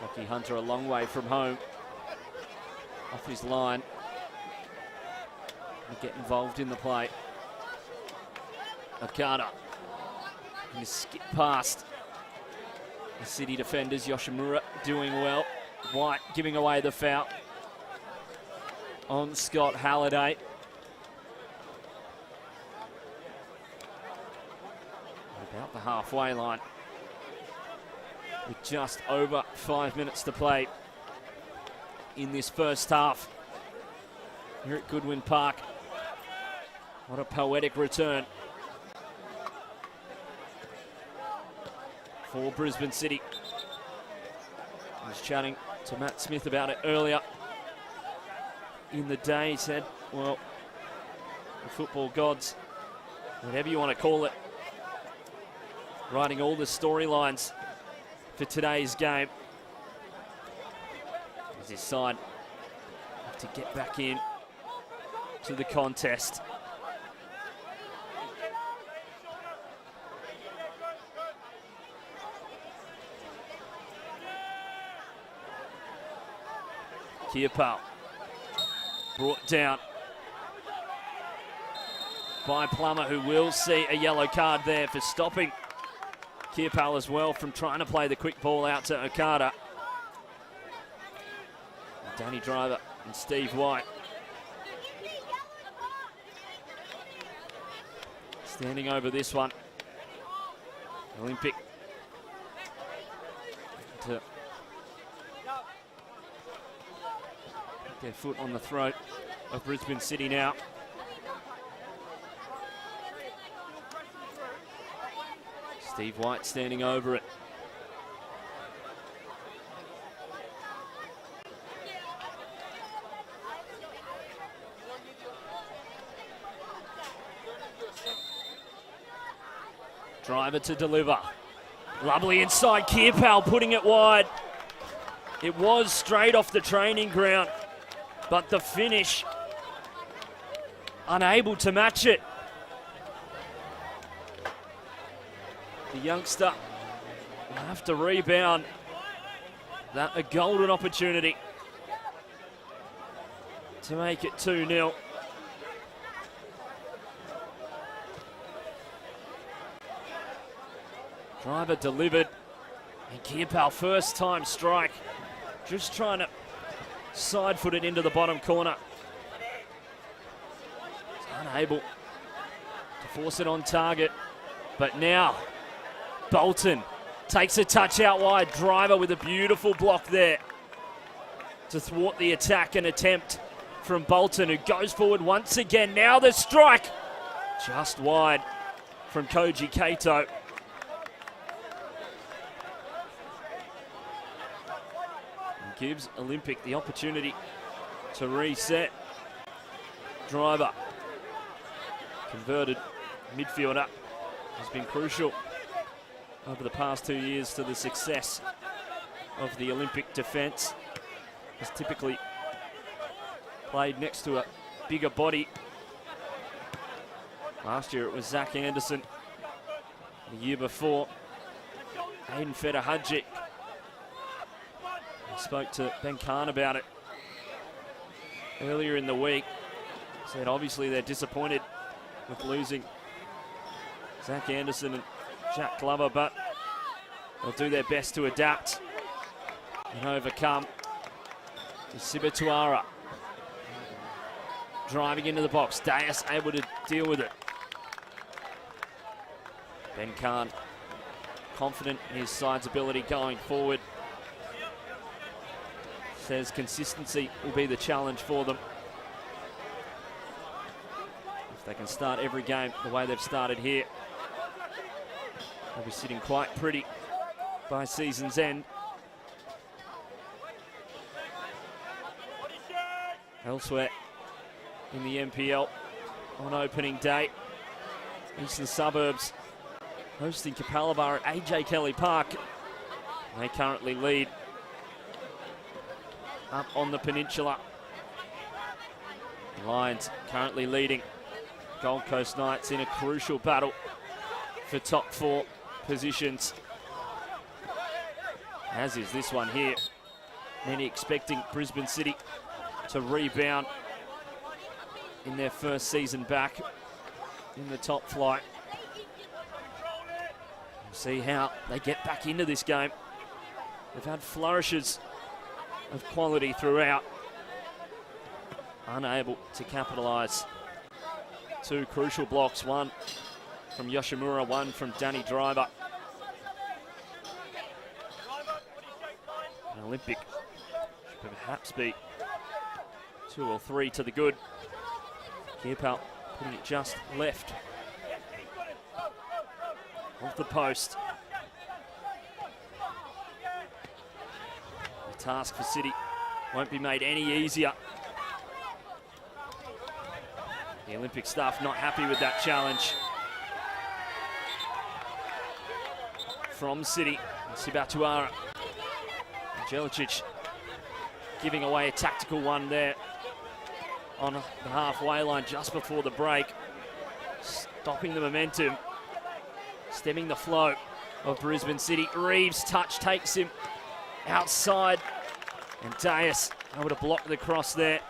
Lockie Hunter a long way from home. Off his line. And get involved in the play. Okada. He skipped past the City defenders. Yoshimura doing well. White giving away the foul on Scott Halliday. About the halfway line. With just over 5 minutes to play in this first half here at Goodwin Park. What a poetic return for Brisbane City. I was chatting to Matt Smith about it earlier in the day. He said, well, the football gods, whatever you want to call it, writing all the storylines for today's game. As his side have to get back in to the contest. Kiapau brought down by Plummer, who will see a yellow card there for stopping Kiapau as well from trying to play the quick ball out to Okada. Danny Driver and Steve White standing over this one. Olympic to put their foot on the throat of Brisbane City now. Steve White standing over it. Driver to deliver. Lovely inside, Kierpal putting it wide. It was straight off the training ground, but the finish, unable to match it. The youngster will have to rebound. That a golden opportunity to make it 2-0. Driver delivered, and Kierpal first time strike. Just trying to side foot it into the bottom corner. He's unable to force it on target, but now Bolton takes a touch out wide. Driver with a beautiful block there to thwart the attack and attempt from Bolton, who goes forward once again. Now the strike, just wide from Koji Kato. And gives Olympic the opportunity to reset. Driver, converted midfielder, has been crucial over the past 2 years to the success of the Olympic defence. Has typically played next to a bigger body. Last year it was Zach Anderson. The year before, Aiden Fedahadjic. I spoke to Ben Khan about it earlier in the week. Said obviously they're disappointed with losing Zach Anderson and Jack Glover, but they'll do their best to adapt and overcome. Sibatuara driving into the box. Dias able to deal with it. Ben Khan confident in his side's ability going forward. Says consistency will be the challenge for them. If they can start every game the way they've started here, they'll be sitting quite pretty by season's end. Elsewhere in the NPL on opening day, Eastern Suburbs hosting Capalaba at AJ Kelly Park. They currently lead up on the peninsula. Lions currently leading Gold Coast Knights in a crucial battle for top 4 positions, as is this one here. Many expecting Brisbane City to rebound in their first season back in the top flight. We'll see how they get back into this game. They've had flourishes of quality throughout, unable to capitalise. 2 crucial blocks, one from Yoshimura, one from Danny Driver. And Olympic should perhaps be 2 or 3 to the good. Kierpal putting it just left of the post. The task for City won't be made any easier. The Olympic staff not happy with that challenge from City. Sibatuara, Jelicic giving away a tactical one there on the halfway line just before the break, stopping the momentum, stemming the flow of Brisbane City. Reeves' touch takes him outside, and Dias able to block the cross there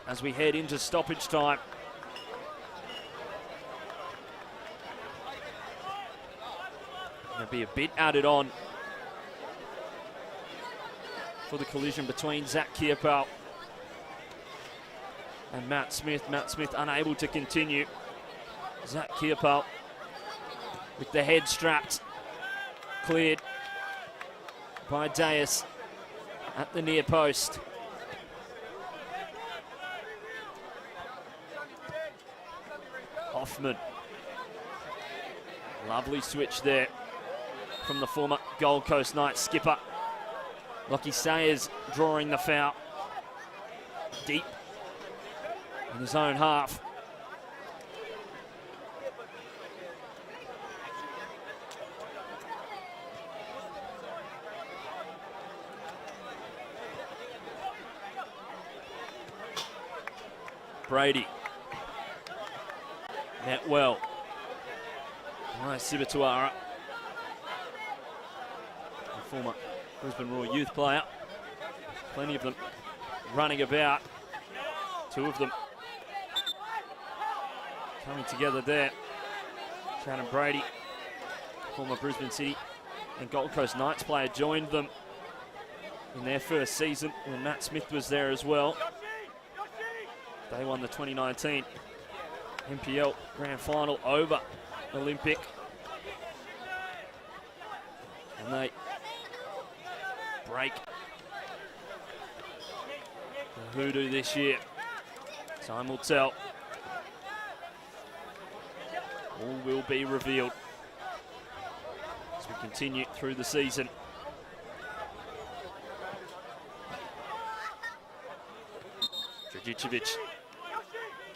as we head into stoppage time. There'll be a bit added on for the collision between Zach Kierpal and Matt Smith. Matt Smith unable to continue. Zach Kierpal with the head strapped, cleared by Dias at the near post. Hoffman, lovely switch there from the former Gold Coast Knights skipper. Lockie Sayers drawing the foul deep in his own half. Brady. Met well. Nice Sibatuara. Former Brisbane Royal youth player. Plenty of them running about. Two of them coming together there. Shannon Brady, former Brisbane City and Gold Coast Knights player, joined them in their first season when Matt Smith was there as well. They won the 2019 NPL Grand Final over Olympic. And they break the hoodoo this year. Time will tell. All will be revealed as we continue through the season. Dragicevic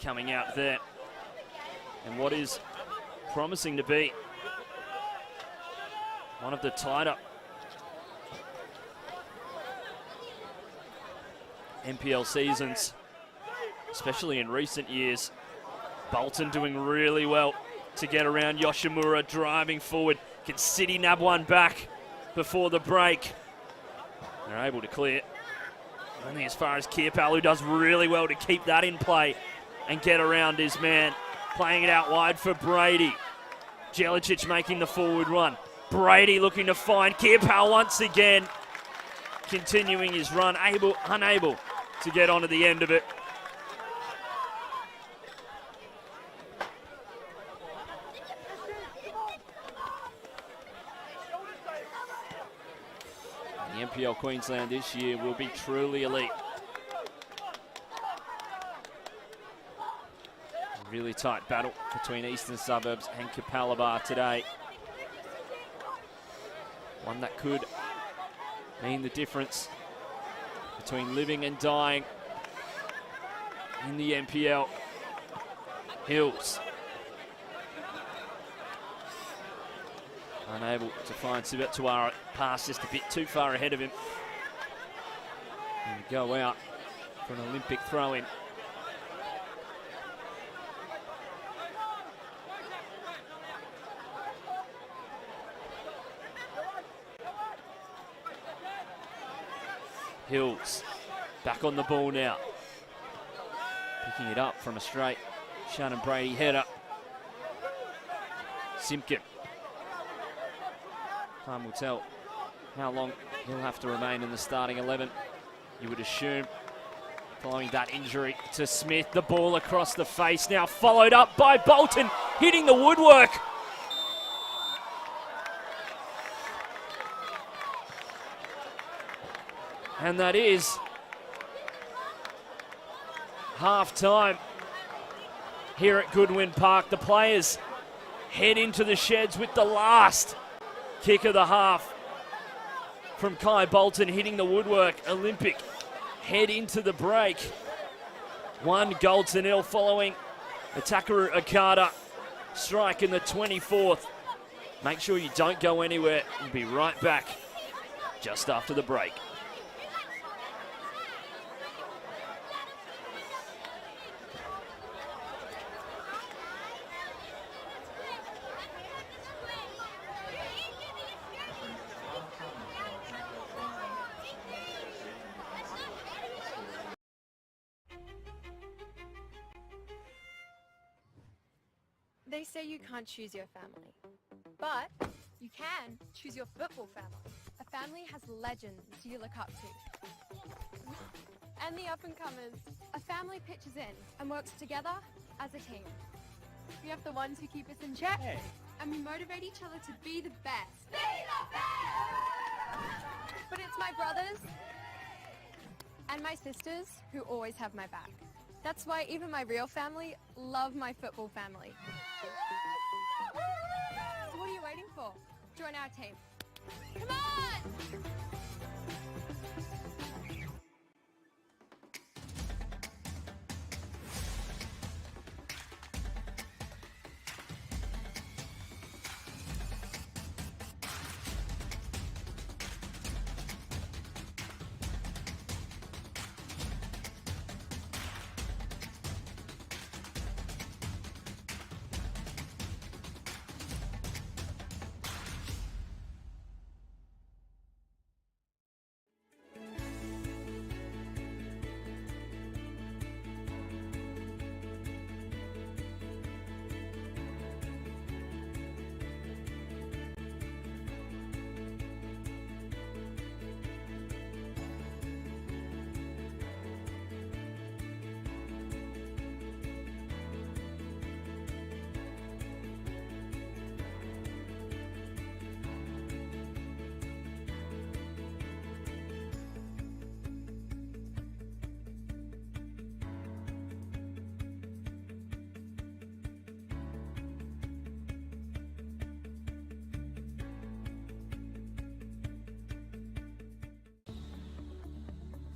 coming out there. And what is promising to be one of the tighter NPL seasons, especially in recent years. Bolton doing really well to get around Yoshimura, driving forward. Can City nab one back before the break? They're able to clear. Only as far as Kierpal, who does really well to keep that in play and get around his man. Playing it out wide for Brady. Jelicic making the forward run. Brady looking to find Kierpal once again. Continuing his run, unable to get onto the end of it. The NPL Queensland this year will be truly elite. A really tight battle between Eastern Suburbs and Capalaba today. One that could mean the difference between living and dying in the NPL. Hills unable to find Sibatuara. Pass just a bit too far ahead of him. And go out for an Olympic throw-in. Hills back on the ball now. Picking it up from a straight Shannon Brady header. Simpkin. Time will tell how long he'll have to remain in the starting 11. You would assume, following that injury to Smith. The ball across the face now, followed up by Bolton, hitting the woodwork. And that is half-time here at Goodwin Park. The players head into the sheds with the last kick of the half from Kai Bolton, hitting the woodwork. Olympic head into the break. 1-0 following a Takaru Okada strike in the 24th. Make sure you don't go anywhere. We'll be right back just after the break. They say you can't choose your family, but you can choose your football family. A family has legends you look up to. And the up-and-comers. A family pitches in and works together as a team. We have the ones who keep us in check, and we motivate each other to be the best. Be the best! But it's my brothers and my sisters who always have my back. That's why even my real family love my football family. So what are you waiting for? Join our team. Come on!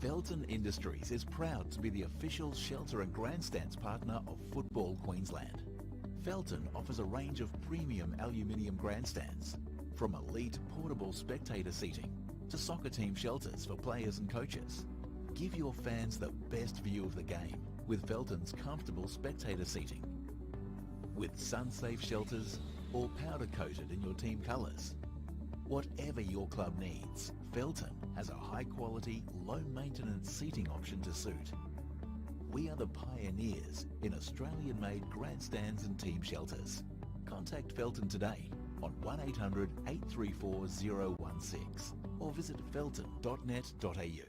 Felton Industries is proud to be the official shelter and grandstands partner of Football Queensland. Felton offers a range of premium aluminium grandstands, from elite portable spectator seating to soccer team shelters for players and coaches. Give your fans the best view of the game with Felton's comfortable spectator seating. With sun-safe shelters or powder-coated in your team colours. Whatever your club needs, Felton has a high-quality, low-maintenance seating option to suit. We are the pioneers in Australian-made grandstands and team shelters. Contact Felton today on 1800 834 016 or visit felton.net.au.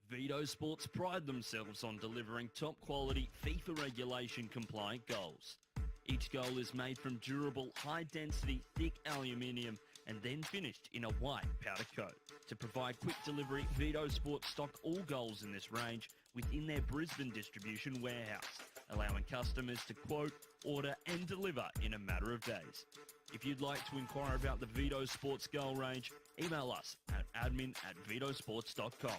Vito Sports pride themselves on delivering top-quality FIFA regulation compliant goals. Each goal is made from durable, high-density, thick aluminium and then finished in a white powder coat. To provide quick delivery, Vito Sports stock all goals in this range within their Brisbane distribution warehouse, allowing customers to quote, order and deliver in a matter of days. If you'd like to inquire about the Vito Sports goal range, email us at admin@vitosports.com.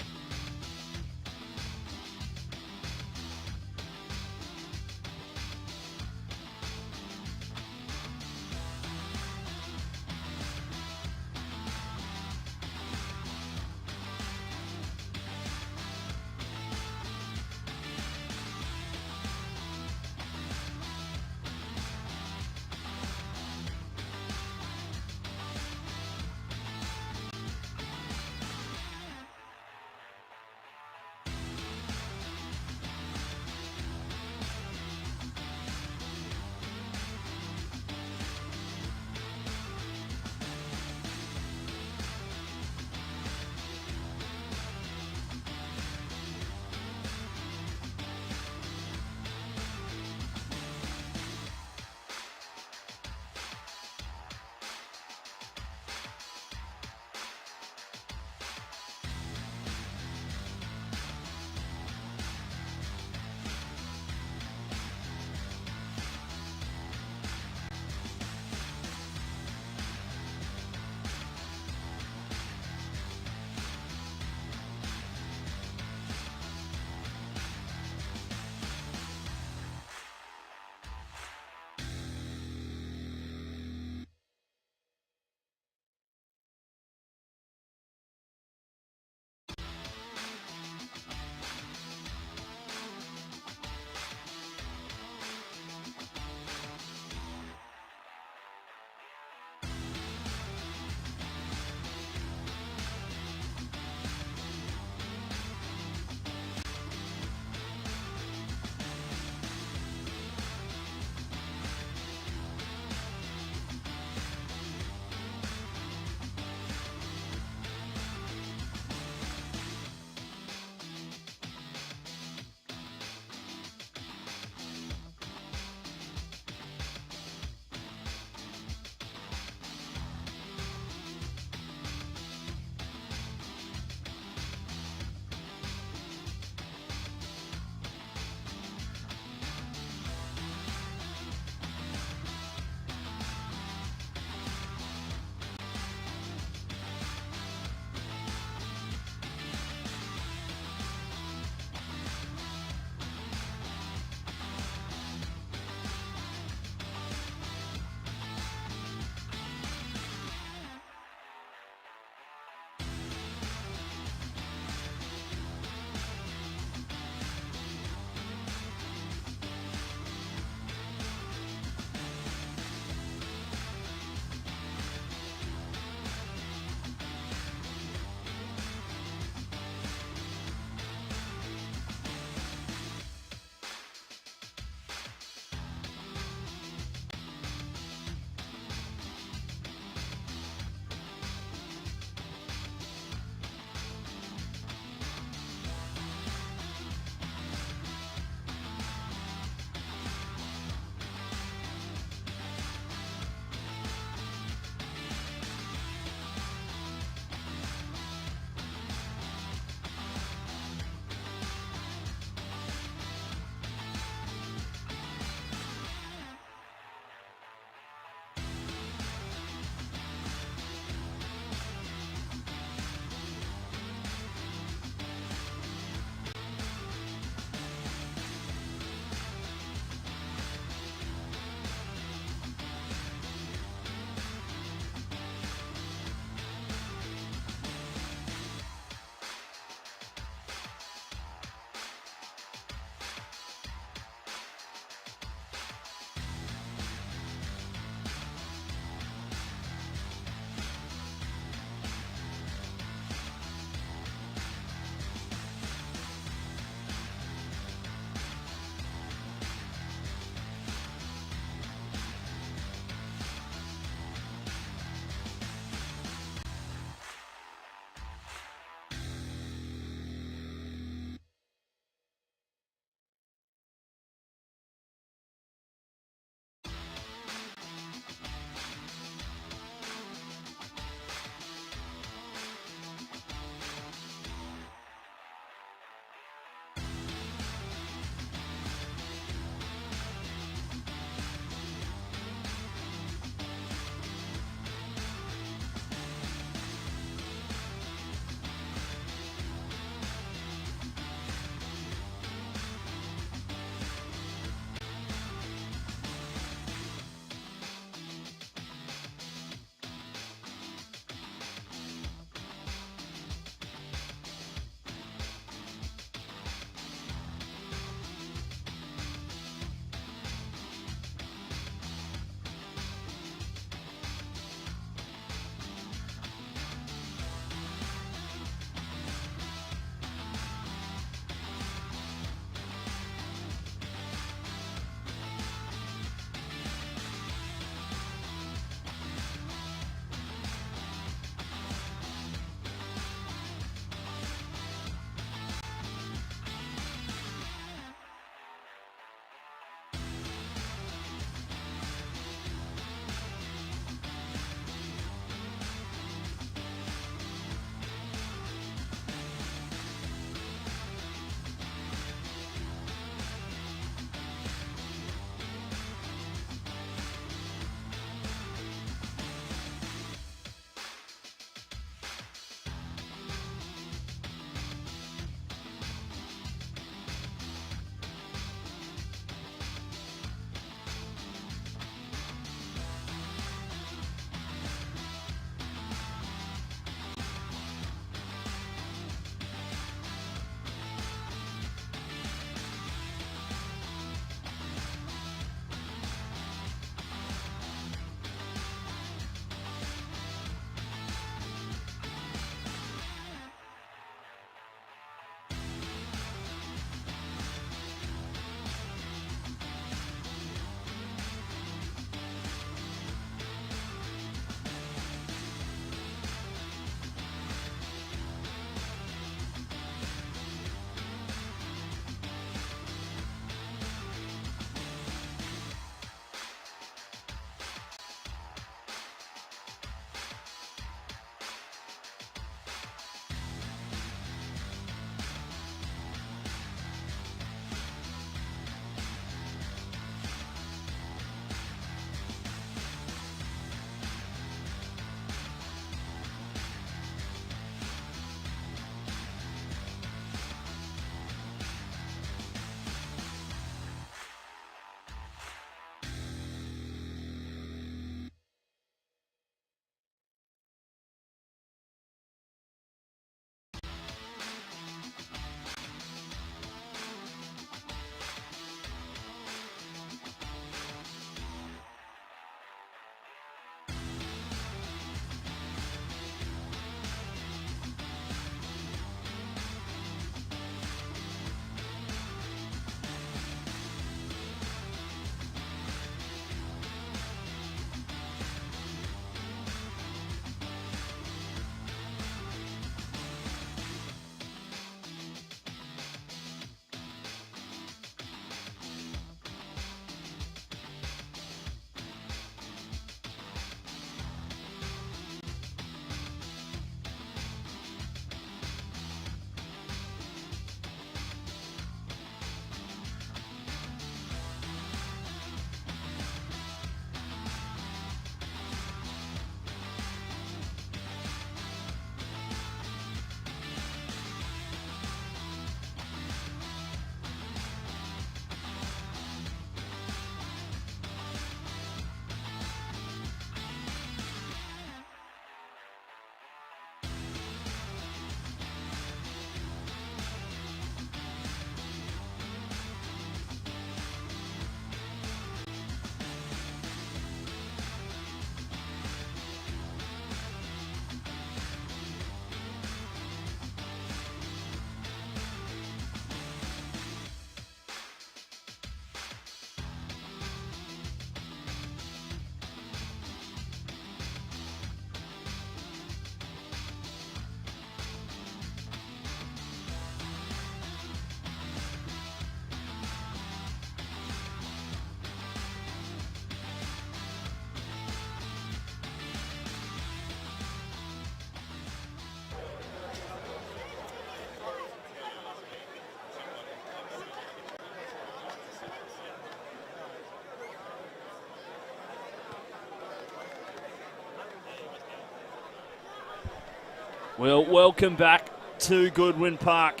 Well, welcome back to Goodwin Park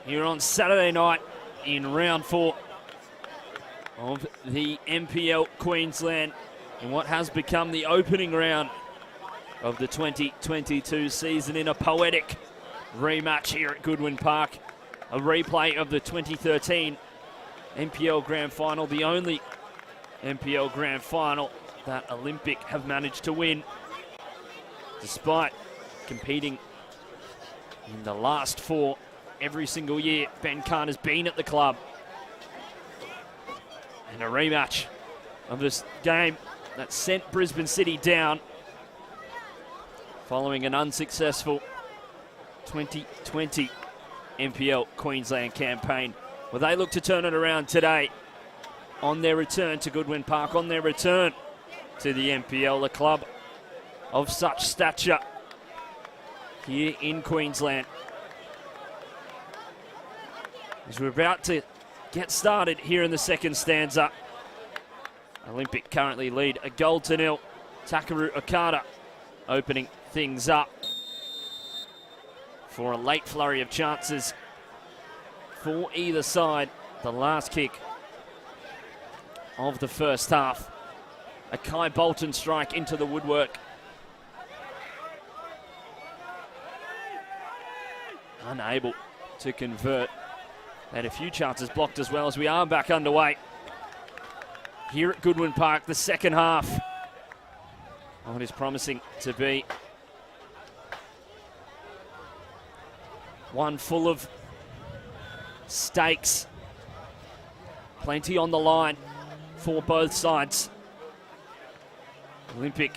here on Saturday night in round 4 of the NPL Queensland in what has become the opening round of the 2022 season in a poetic rematch here at Goodwin Park. A replay of the 2013 NPL Grand Final, the only NPL Grand Final that Olympic have managed to win, despite competing in the last 4 every single year Ben Kahn has been at the club. And a rematch of this game that sent Brisbane City down following an unsuccessful 2020 NPL Queensland campaign, where they look to turn it around today on their return to Goodwin Park, on their return to the NPL, a club of such stature here in Queensland. As we're about to get started here in the second stanza, Olympic currently lead a 1-0. Takaru Okada opening things up for a late flurry of chances for either side. The last kick of the first half. A Kai Bolton strike into the woodwork. Unable to convert. Had a few chances blocked as well, as we are back underway here at Goodwin Park, the second half. What is promising to be one full of stakes. Plenty on the line for both sides. Olympic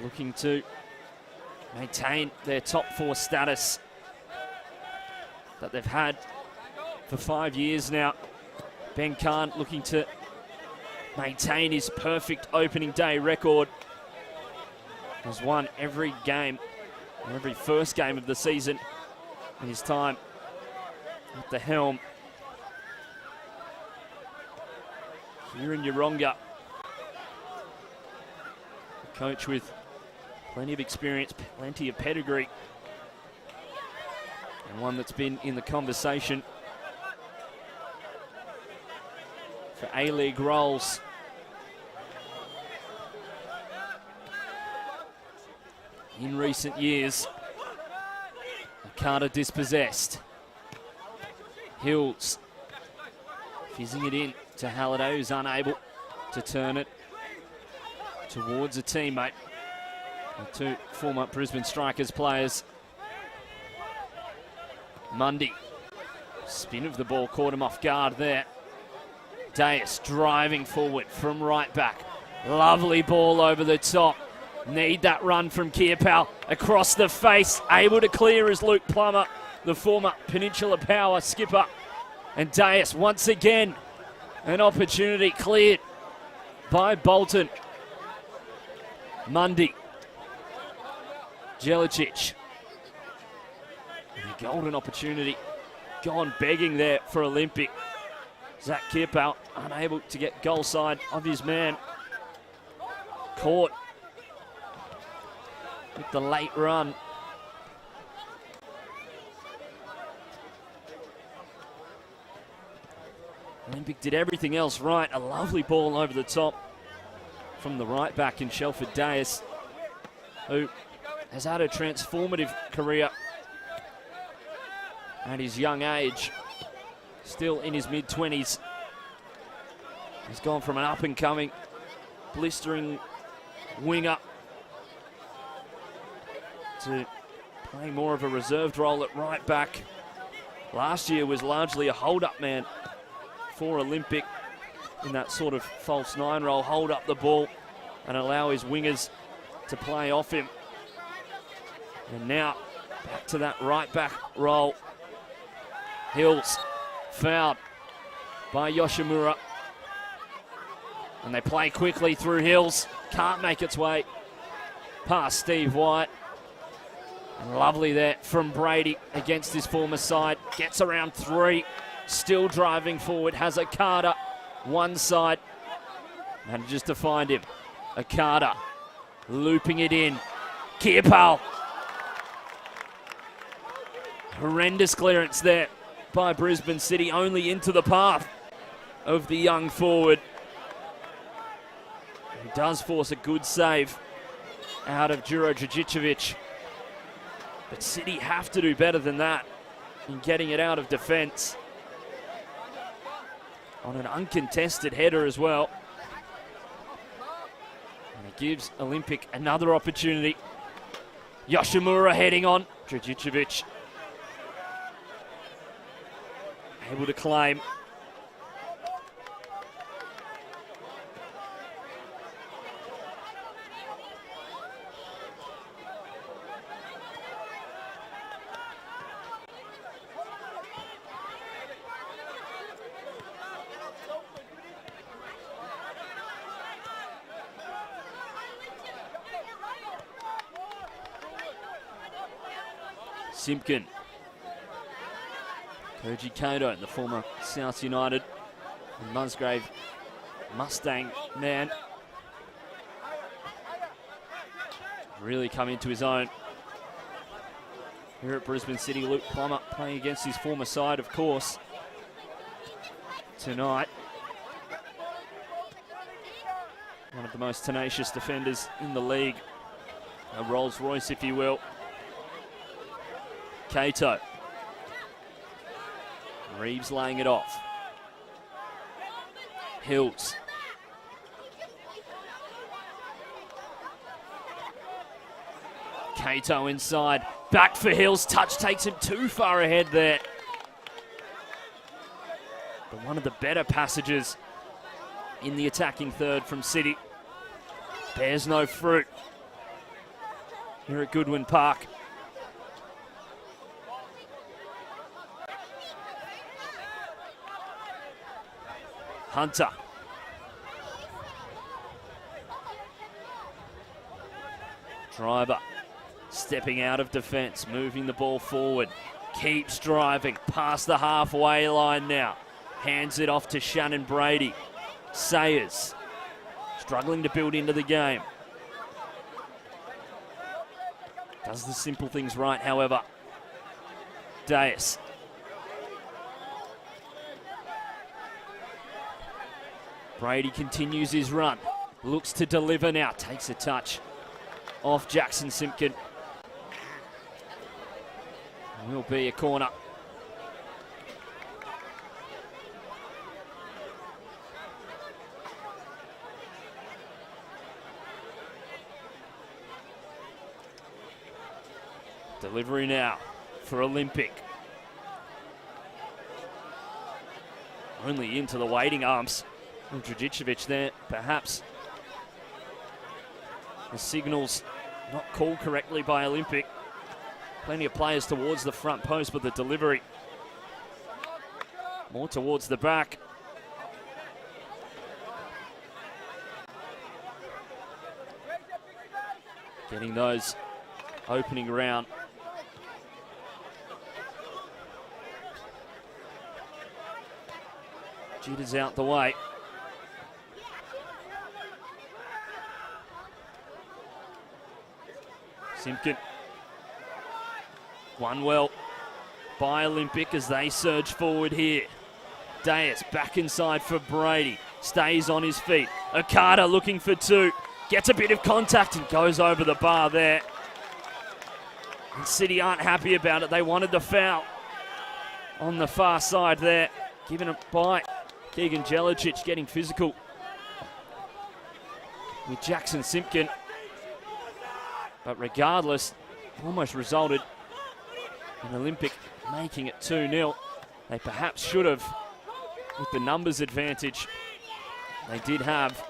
looking to maintain their top 4 status that they've had for 5 years now. Ben Kahn looking to maintain his perfect opening day record. Has won every game, every first game of the season in his time at the helm here in Yeronga. A coach with plenty of experience, plenty of pedigree, and one that's been in the conversation for A-League roles. In recent years. Okada dispossessed. Hills fizzing it in to Halliday, who's unable to turn it towards a teammate. The 2 former Brisbane Strikers players. Mundy, spin of the ball, caught him off guard there. Deus driving forward from right back. Lovely ball over the top. Need that run from Kierpal across the face. Able to clear is Luke Plummer, the former Peninsula Power skipper. And Deus once again, an opportunity cleared by Bolton. Mundy. Jelicic. A golden opportunity gone begging there for Olympic. Zach Kierpal unable to get goal side of his man. Caught with the late run. Olympic did everything else right. A lovely ball over the top from the right back in Shelford Deus, who has had a transformative career at his young age, still in his mid-20s. He's gone from an up-and-coming, blistering winger to playing more of a reserved role at right back. Last year was largely a hold-up man for Olympic in that sort of false 9 role, hold up the ball and allow his wingers to play off him. And now back to that right back role. Hills fouled by Yoshimura. And they play quickly through Hills. Can't make its way past Steve White. And lovely there from Brady against his former side. Gets around 3. Still driving forward. Has Okada one side. Manages to find him. Okada Looping it in. Kiepal. Horrendous clearance there by Brisbane City, only into the path of the young forward. He does force a good save out of Juro Dragicevic. But City have to do better than that in getting it out of defence. On an uncontested header as well. And it gives Olympic another opportunity. Yoshimura heading on. Dragicevic able to claim. Simpkin. Koji Kato, the former South United and Musgrave Mustang man. Really come into his own here at Brisbane City. Luke Plummer playing against his former side, of course, tonight. One of the most tenacious defenders in the league. A Rolls Royce, if you will. Kato. Reeves laying it off. Hills. Kato inside. Back for Hills. Touch takes him too far ahead there. But one of the better passages in the attacking third from City. Bears no fruit here at Goodwin Park. Hunter. Driver stepping out of defence, moving the ball forward. Keeps driving past the halfway line now. Hands it off to Shannon Brady. Sayers struggling to build into the game. Does the simple things right, however. Deus. Brady continues his run. Looks to deliver now. Takes a touch off Jackson Simpkin. Will be a corner. Delivery now for Olympic. Only into the waiting arms of Dragicevic there, perhaps. The signal's not called correctly by Olympic. Plenty of players towards the front post, but the delivery more towards the back. Getting those opening round. Jitters out the way. Simpkin. Won well by Olympic as they surge forward here. Deus back inside for Brady. Stays on his feet. Okada looking for two. Gets a bit of contact and goes over the bar there. And City aren't happy about it. They wanted the foul on the far side there. Given it by Keegan Jelicic, getting physical with Jackson Simpkin. But regardless, almost resulted in Olympic making it 2-0. They perhaps should have, with the numbers advantage they did have.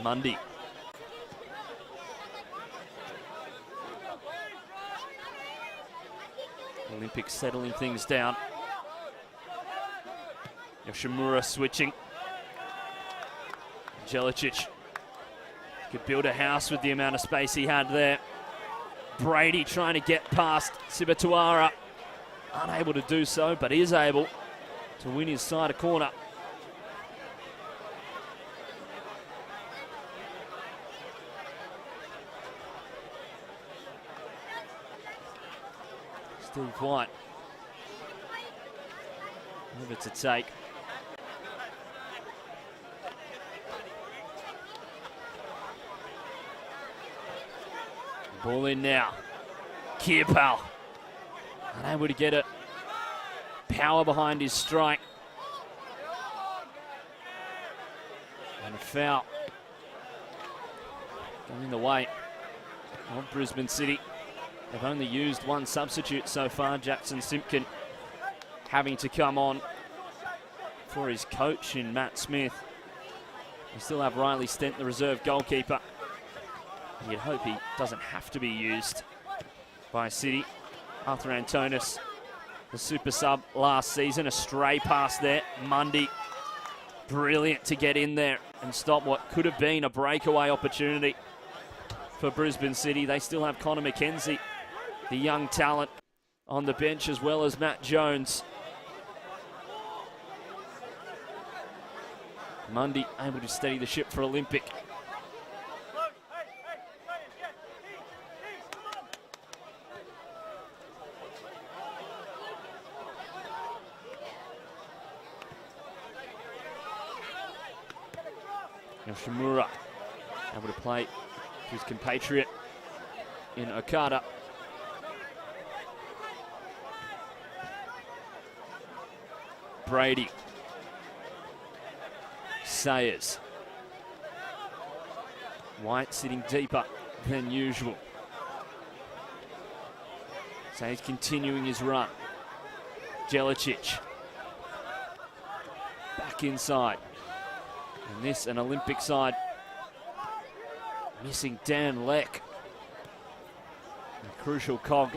Mundy. Olympic settling things down. Yoshimura switching. Jelicic could build a house with the amount of space he had there. Brady trying to get past Sibatuara. Unable to do so, but is able to win his side a corner. Steve White. Over to take. Ball in now. Kierpal. Unable to get it. Power behind his strike. And a foul. Going the way of Brisbane City. They've only used one substitute so far, Jackson Simpkin, having to come on for his coach in Matt Smith. We still have Riley Stent, the reserve goalkeeper. You'd hope he doesn't have to be used by City. Arthur Antonis, the super sub last season, a stray pass there. Mundy, brilliant to get in there and stop what could have been a breakaway opportunity for Brisbane City. They still have Connor McKenzie, the young talent, on the bench, as well as Matt Jones. Mundy able to steady the ship for Olympic. Yoshimura able to play his compatriot in Okada. Brady. Sayers. White sitting deeper than usual. Sayers continuing his run. Jelicic. Back inside. And this, an Olympic side, missing Dan Leck. A crucial cog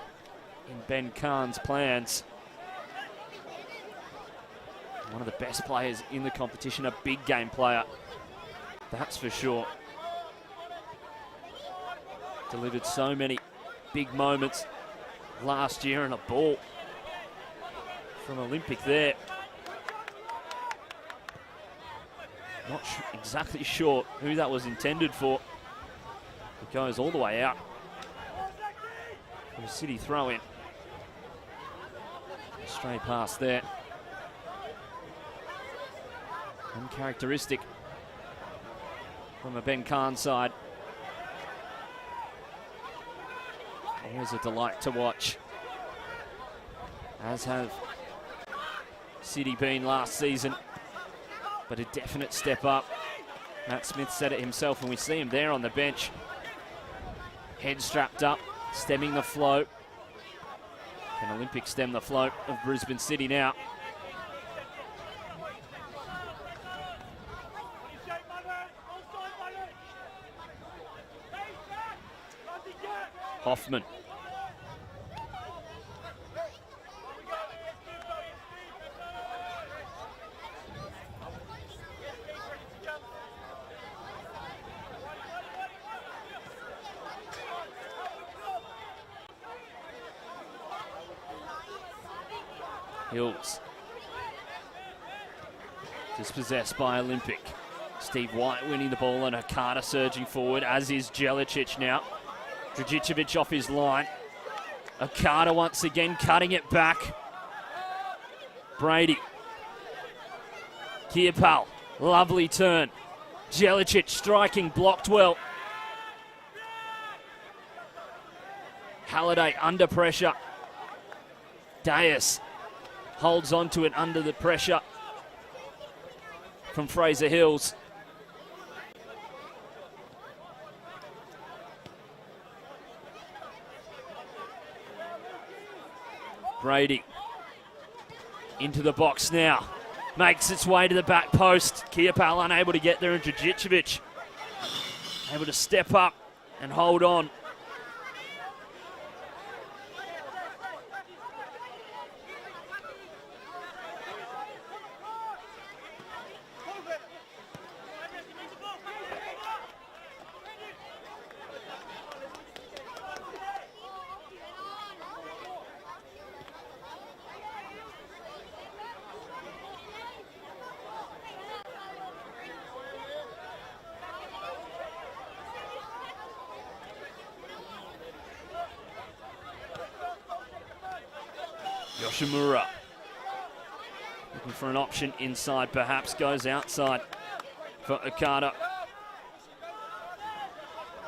in Ben Khan's plans. One of the best players in the competition, a big game player, that's for sure. Delivered so many big moments last year, and a ball from Olympic there. Not exactly sure who that was intended for. It goes all the way out for a City throw-in. Stray pass there. Uncharacteristic from a Ben Khan side. Always a delight to watch, as have City been last season. But a definite step up. Matt Smith said it himself, and we see him there on the bench. Head strapped up, stemming the flow. Can Olympic stem the flow of Brisbane City now? Hoffman. Hills. Dispossessed by Olympic. Steve White winning the ball, and Okada surging forward, as is Jelicic now. Dragicevic off his line. Okada once again cutting it back. Brady. Kierpal, lovely turn. Jelicic striking, blocked well. Halliday under pressure. Deus holds on to it under the pressure from Fraser Hills. Brady into the box now. Makes its way to the back post. Kierpal unable to get there, and Dragicevic able to step up and hold on. Yoshimura looking for an option inside, perhaps goes outside for Okada.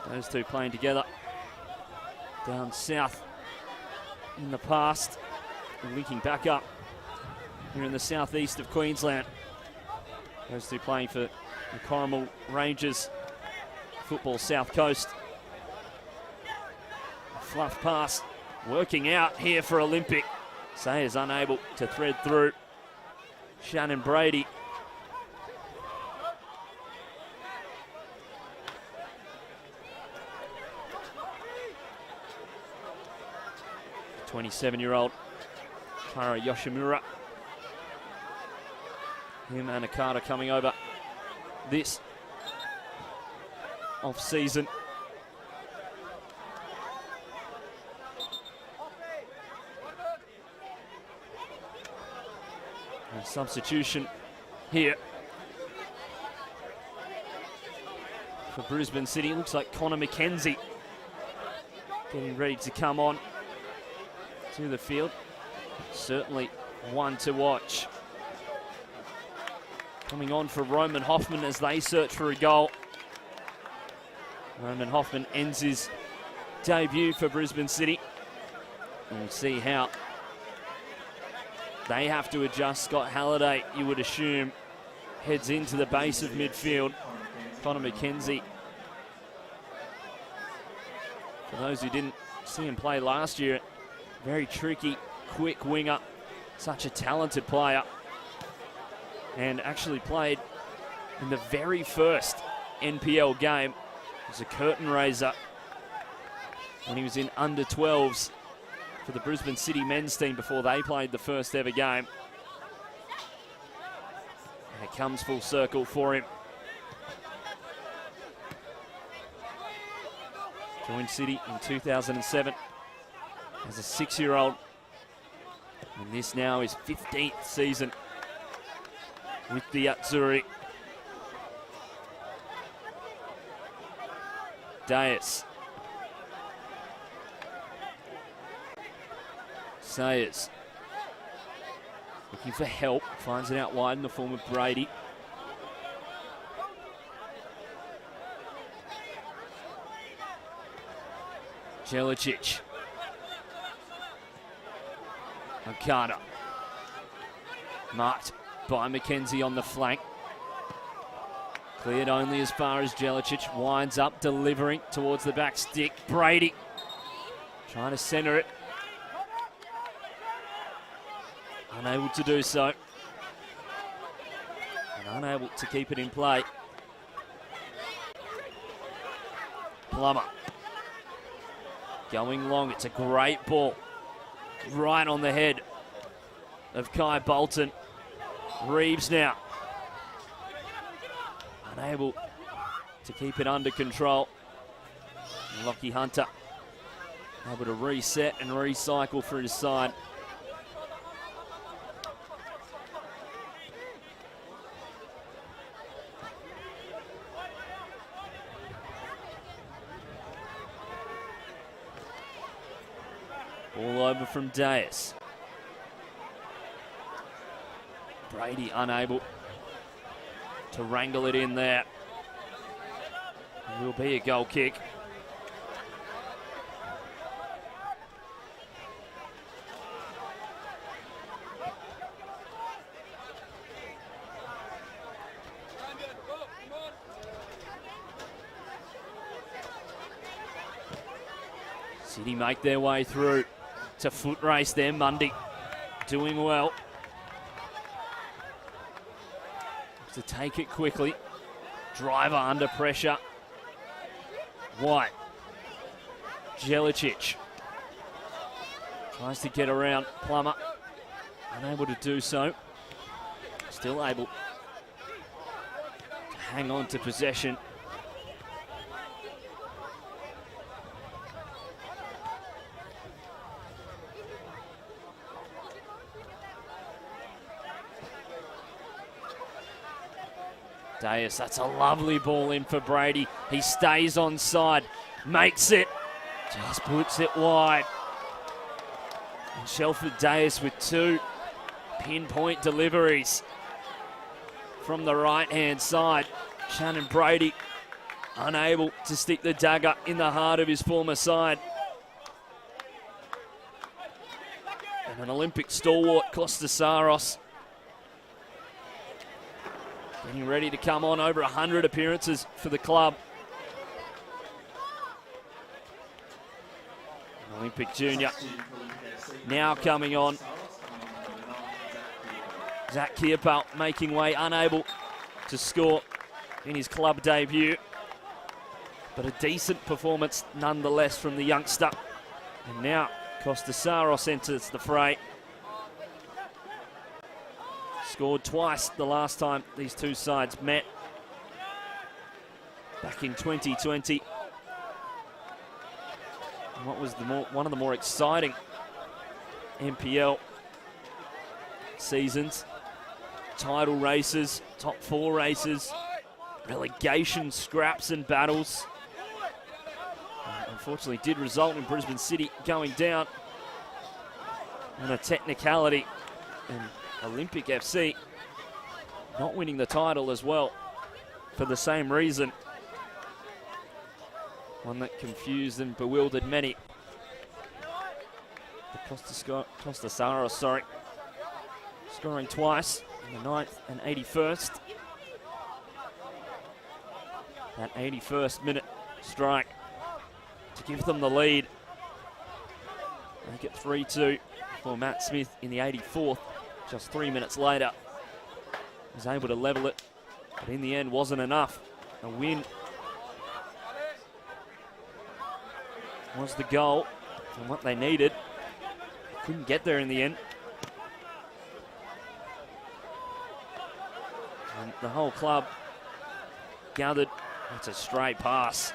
Those two playing together down south in the past, and linking back up here in the southeast of Queensland. Those two playing for the Corrimal Rangers Football South Coast. A fluff pass working out here for Olympic. Sayers unable to thread through. Shannon Brady. The 27-year-old Kara Yoshimura. Him and Okada coming over this off-season. A substitution here for Brisbane City. Looks like Connor McKenzie getting ready to come on to the field. Certainly one to watch. Coming on for Roman Hoffman as they search for a goal. Roman Hoffman ends his debut for Brisbane City. And we'll see how they have to adjust. Scott Halliday, you would assume, heads into the base of midfield. Connor McKenzie, for those who didn't see him play last year, very tricky, quick winger, such a talented player, and actually played in the very first NPL game. It was a curtain raiser when he was in under 12s for the Brisbane City men's team before they played the first ever game. And it comes full circle for him. Joined City in 2007 as a 6-year-old. And this now is 15th season with the Azzurri. Deus. Sayers looking for help, finds it out wide in the form of Brady. Jelicic. Okada. Marked by McKenzie on the flank. Cleared only as far as Jelicic. Winds up, delivering towards the back stick. Brady trying to centre it. Unable to do so. And unable to keep it in play. Plummer. Going long, it's a great ball. Right on the head of Kai Bolton. Reeves now. Unable to keep it under control. Lockie Hunter able to reset and recycle for his side. All over from Deus. Brady unable to wrangle it in there. It will be a goal kick. City make their way through. It's a foot race there, Mundy doing well. To take it quickly. Driver under pressure. White. Jelicic. Tries to get around Plummer. Unable to do so. Still able to hang on to possession. Deus, that's a lovely ball in for Brady. He stays onside, makes it, just puts it wide. And Shelford Dayes with 2 pinpoint deliveries from the right-hand side. Shannon Brady unable to stick the dagger in the heart of his former side. And an Olympic stalwart, Kostasaros, getting ready to come on, over 100 appearances for the club. An Olympic junior now coming on. Zach Kierpal making way, unable to score in his club debut. But a decent performance nonetheless from the youngster. And now Kostasaros enters the fray. Scored twice the last time these two sides met, back in 2020. And what was one of the more exciting NPL seasons. Title races, top 4 races, relegation scraps and battles. Unfortunately did result in Brisbane City going down on a technicality, and Olympic FC not winning the title as well for the same reason. One that confused and bewildered many. Kostasaros, scoring twice in the 9th and 81st. That 81st minute strike to give them the lead. Make it 3-2 for Matt Smith in the 84th. Just 3 minutes later, was able to level it, but in the end wasn't enough. A win was the goal and what they needed. Couldn't get there in the end. And the whole club gathered. It's a straight pass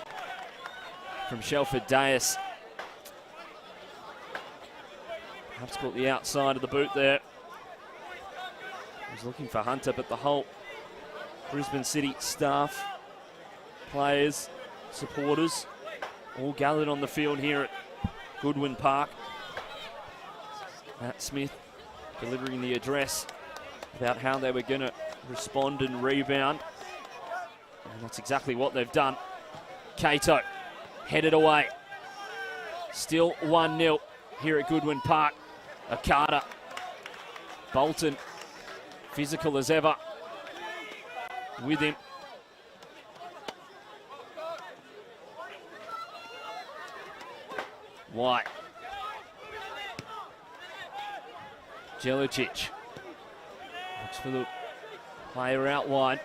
from Shelford Dayes. Perhaps caught the outside of the boot there. Was looking for Hunter, but the whole Brisbane City staff, players, supporters, all gathered on the field here at Goodwin Park. Matt Smith delivering the address about how they were going to respond and rebound. And that's exactly what they've done. Cato headed away. Still 1-0 here at Goodwin Park. Okada, Bolton, physical as ever with him. White. Jelicic looks for the player out wide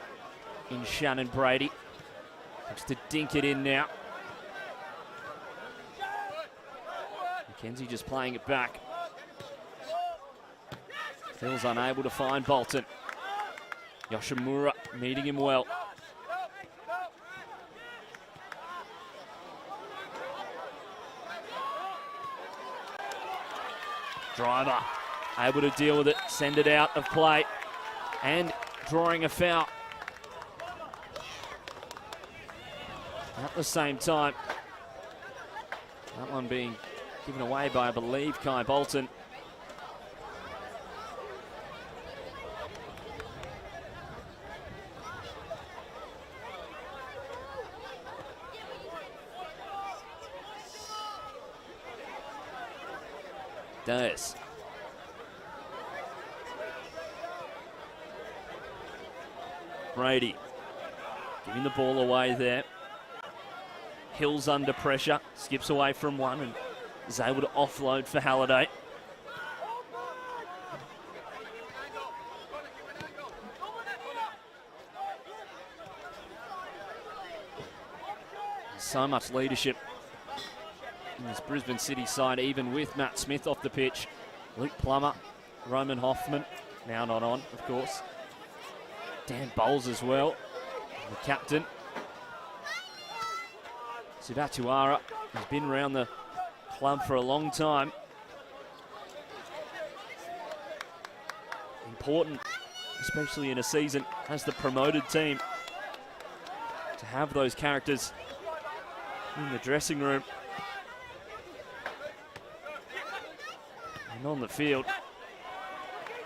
in Shannon Brady. Looks to dink it in now. McKenzie just playing it back. Phil's unable to find Bolton. Yoshimura meeting him well. Driver able to deal with it, send it out of play, and drawing a foul. At the same time, that one being given away by, I believe, Kai Bolton. Dayes. Brady giving the ball away there. Hill's under pressure, skips away from one and is able to offload for Halliday. So much leadership in this Brisbane City side, even with Matt Smith off the pitch. Luke Plummer, Roman Hoffman, now not on, of course. Dan Bowles as well, the captain. Subatuara has been around the club for a long time. Important, especially in a season as the promoted team, to have those characters in the dressing room. And on the field,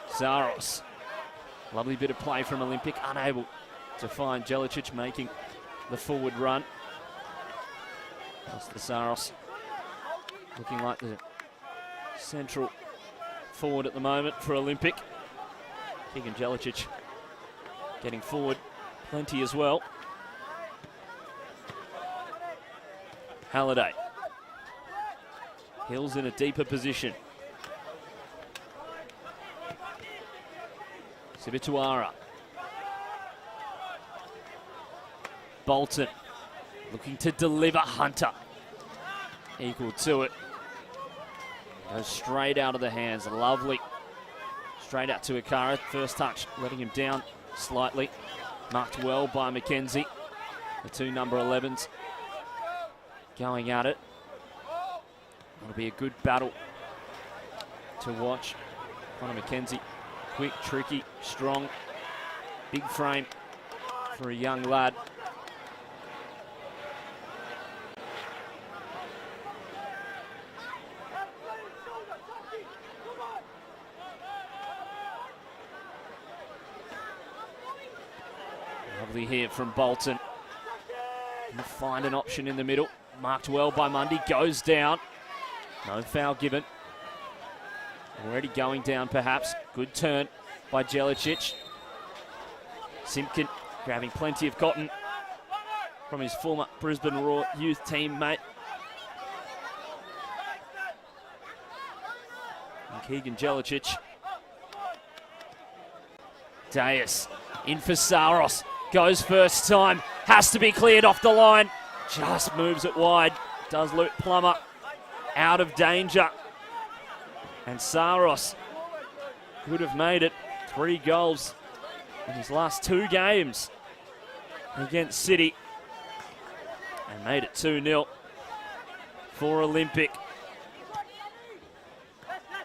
Saros. Lovely bit of play from Olympic, unable to find Jelicic making the forward run. That's the Saros looking like the central forward at the moment for Olympic. Keegan Jelicic getting forward plenty as well. Halliday. Hills in a deeper position. Sibituara. Bolton looking to deliver. Hunter equal to it. Goes straight out of the hands. Lovely. Straight out to Ikara. First touch letting him down slightly. Marked well by McKenzie. The two number 11s going at it. It'll be a good battle to watch. Connor McKenzie, quick, tricky, strong, big frame for a young lad. Lovely here from Bolton. He'll find an option in the middle. Marked well by Mundy, goes down. No foul given. Already going down perhaps. Good turn by Jelicic. Simpkin grabbing plenty of cotton from his former Brisbane Raw youth teammate. And Keegan Jelicic. Deus in for Saros. Goes first time. Has to be cleared off the line. Just moves it wide. Does Luke Plummer out of danger. And Saros could have made it. 3 goals in his last 2 games against City. And made it 2-0 for Olympic.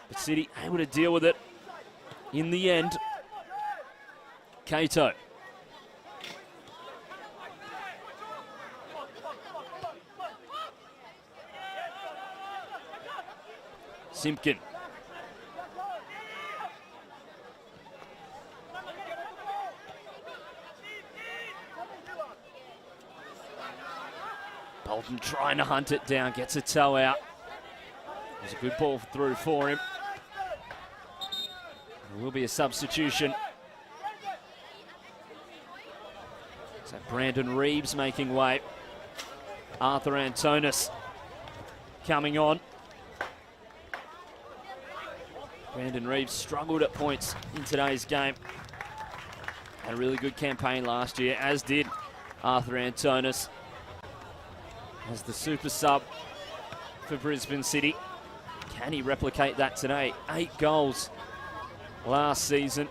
But City able to deal with it in the end. Cato. Simpkin. Bolton trying to hunt it down, gets a toe out. It was a good ball through for him. There will be a substitution. So Brandon Reeves making way. Arthur Antonis coming on. Brandon Reeves struggled at points in today's game. Had a really good campaign last year, as did Arthur Antonis as the super sub for Brisbane City. Can he replicate that today? 8 goals last season.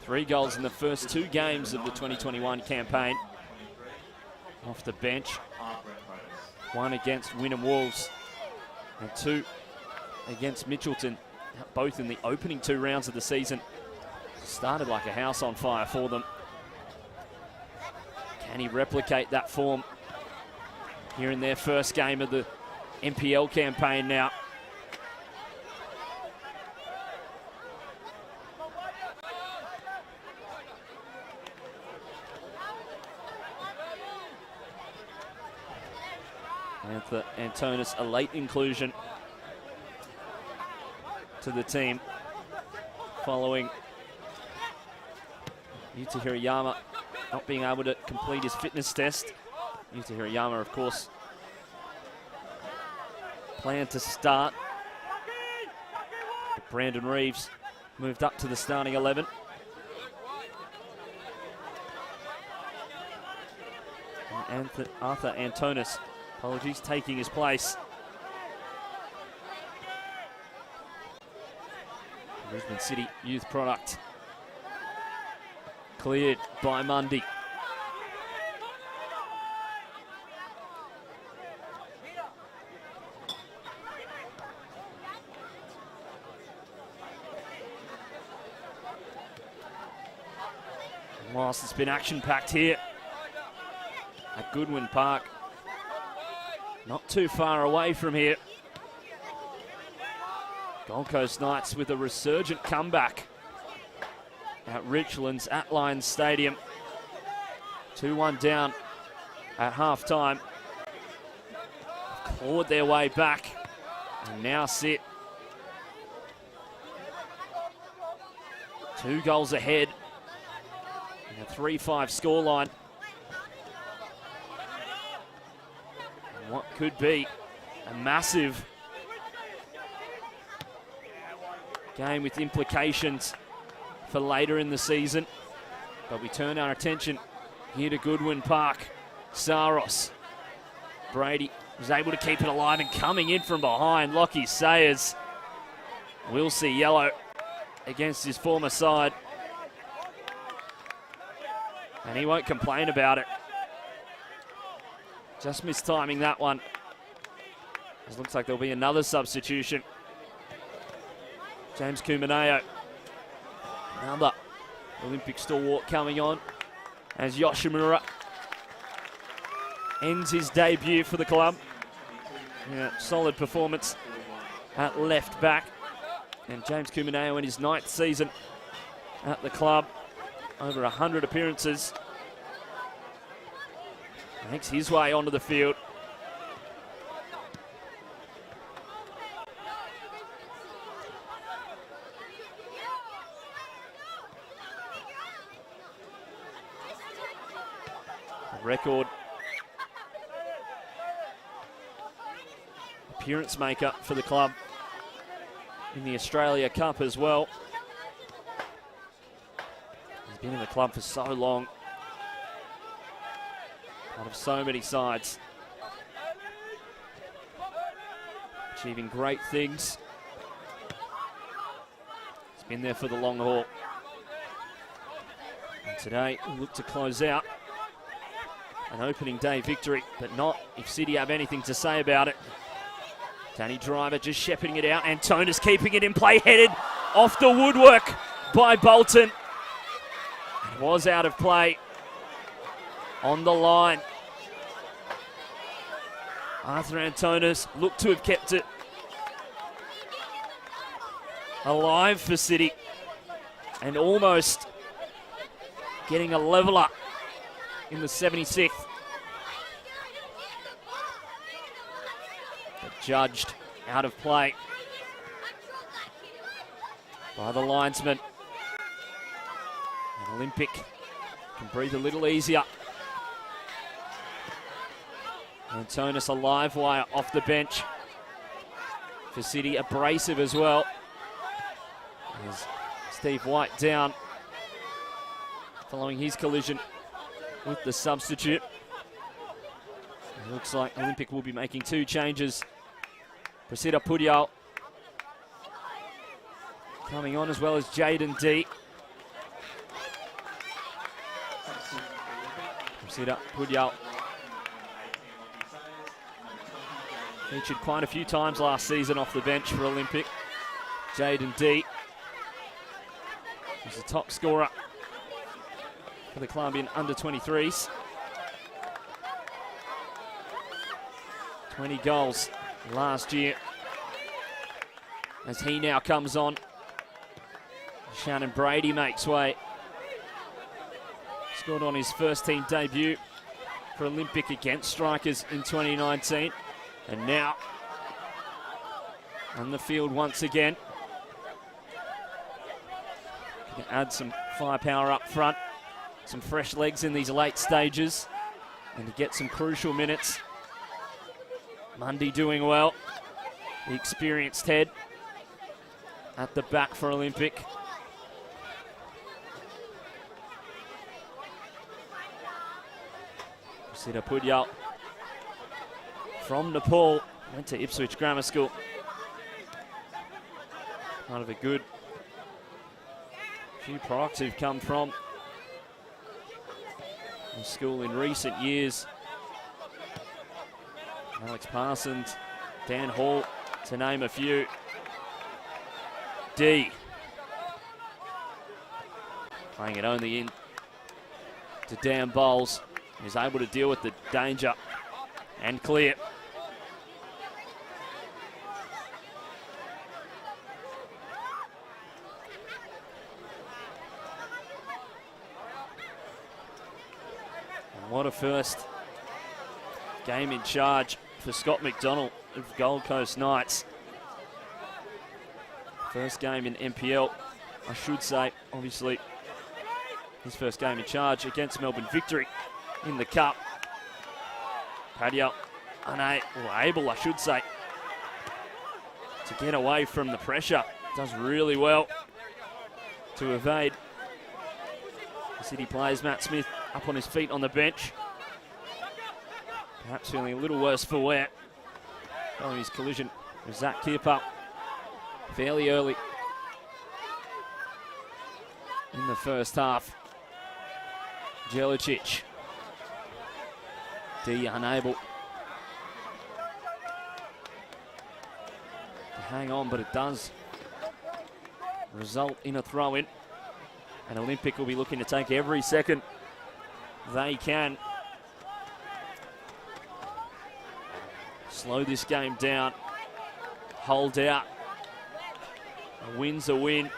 3 goals in the first 2 games of the 2021 campaign. Off the bench. 1 against Wynnum Wolves and 2 against Mitchelton. Both in the opening 2 rounds of the season. Started like a house on fire for them. Can he replicate that form here in their first game of the NPL campaign now? And for Antonis, a late inclusion to the team following Yuta Hirayama not being able to complete his fitness test. Yuta Hirayama, of course, planned to start. But Brandon Reeves moved up to the starting 11. And Arthur Antonis, apologies, taking his place. Brisbane City youth product. Cleared by Mundy. And whilst it's been action-packed here at Goodwin Park, not too far away from here. Gold Coast Knights with a resurgent comeback at Richlands at Lions Stadium. 2-1 down at halftime. Clawed their way back and now sit 2 goals ahead in a 3-5 scoreline. And what could be a massive game with implications for later in the season. But we turn our attention here to Goodwin Park. Saros. Brady was able to keep it alive and coming in from behind. Lockie Sayers will see yellow against his former side. And he won't complain about it. Just mistiming that one. It looks like there'll be another substitution. James Kumaneo, another Olympic stalwart coming on as Yoshimura ends his debut for the club. Yeah, solid performance at left back. And James Kumaneo in his 9th season at the club, over 100 appearances. Makes his way onto the field. Record appearance maker for the club in the Australia Cup as well. He's been in the club for so long, part of so many sides, achieving great things. He's been there for the long haul. And today we'll look to close out an opening day victory, but not if City have anything to say about it. Danny Driver just shepherding it out. Antonis keeping it in play, headed off the woodwork by Bolton. It was out of play on the line. Arthur Antonis looked to have kept it alive for City and almost getting a leveller in the 76th. But judged out of play by the linesman. And Olympic can breathe a little easier. Antonis a live wire off the bench for City, abrasive as well. There's Steve White down following his collision with the substitute. It looks like Olympic will be making 2 changes. Prasida Pudyal coming on, as well as Jaden D. Prasida Pudyal featured quite a few times last season off the bench for Olympic. Jaden D was the top scorer for the club in under-23s. 20 goals last year. As he now comes on, Shannon Brady makes way. Scored on his first team debut for Olympic against Strikers in 2019. And now on the field once again. Can add some firepower up front. Some fresh legs in these late stages and to get some crucial minutes. Mundy doing well. The experienced head at the back for Olympic. Sida Pudyal from Nepal, went to Ipswich Grammar School. Part of a good few products who've come from the school in recent years. Alex Parsons, Dan Hall, to name a few. D playing it only in to Dan Bowles. He's able to deal with the danger and clear. What a first game in charge for Scott McDonald of Gold Coast Knights. First game in NPL, I should say, obviously. His first game in charge against Melbourne Victory in the Cup. Padilla able, I should say, to get away from the pressure. Does really well to evade. The City players, Matt Smith up on his feet on the bench. Perhaps feeling a little worse for wear following his collision with Zach Kierper fairly early in the first half. Jelicic. D unable to hang on, but it does result in a throw-in. And Olympic will be looking to take every second they can. Slow this game down. Hold out. A win's a win.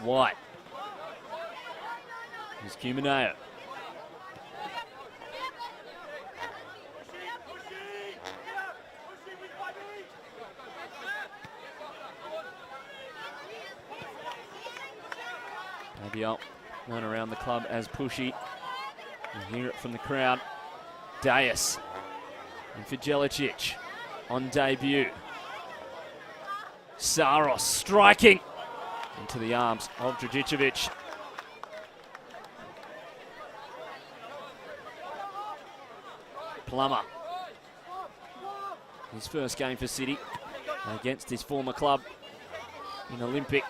White. Here's Cumaneo. Maybe known around the club as Pushy. You hear it from the crowd. Deus. And for Jelicic on debut. Saros striking into the arms of Dragicevic. Plummer. His first game for City against his former club in Olympic.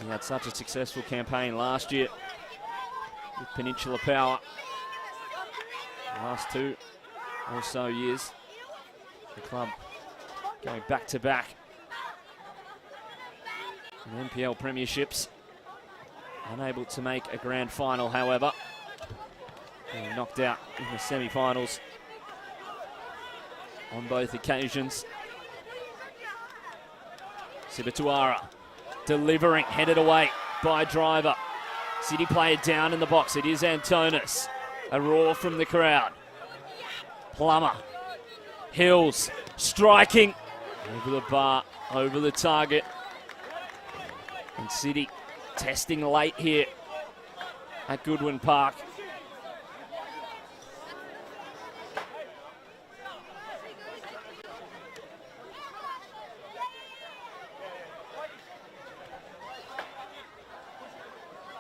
He had such a successful campaign last year with Peninsula Power. The last 2 or so years, the club going back to back in NPL premierships. Unable to make a grand final, however. Being knocked out in the semi-finals on both occasions. Sibatuara delivering, headed away by Driver. City player down in the box. It is Antonis. A roar from the crowd. Plummer. Hills striking over the bar, over the target. And City testing late here at Goodwin Park.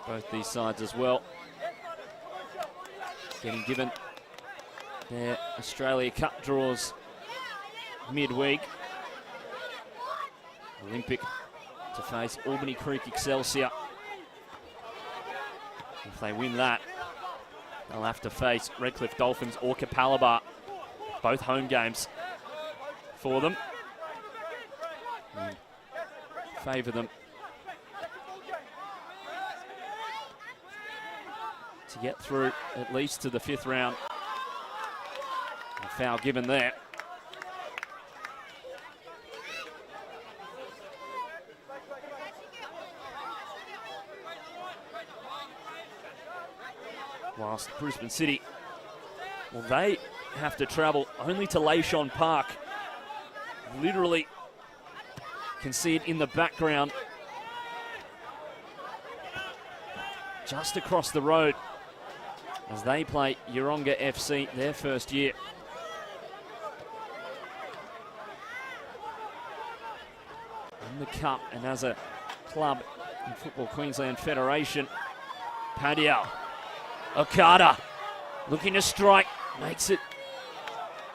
Both these sides as well getting given their Australia Cup draws midweek. Olympic to face Albany Creek Excelsior. If they win that, they'll have to face Redcliffe Dolphins or Capalaba. Both home games for them. Favour them to get through at least to the 5th round. A foul given there. Whilst Brisbane City, well, they have to travel only to Leishon Park. Literally can see it in the background. Just across the road as they play Yeronga FC their first year. In the Cup and as a club in Football Queensland Federation. Padilla. Okada looking to strike, makes it,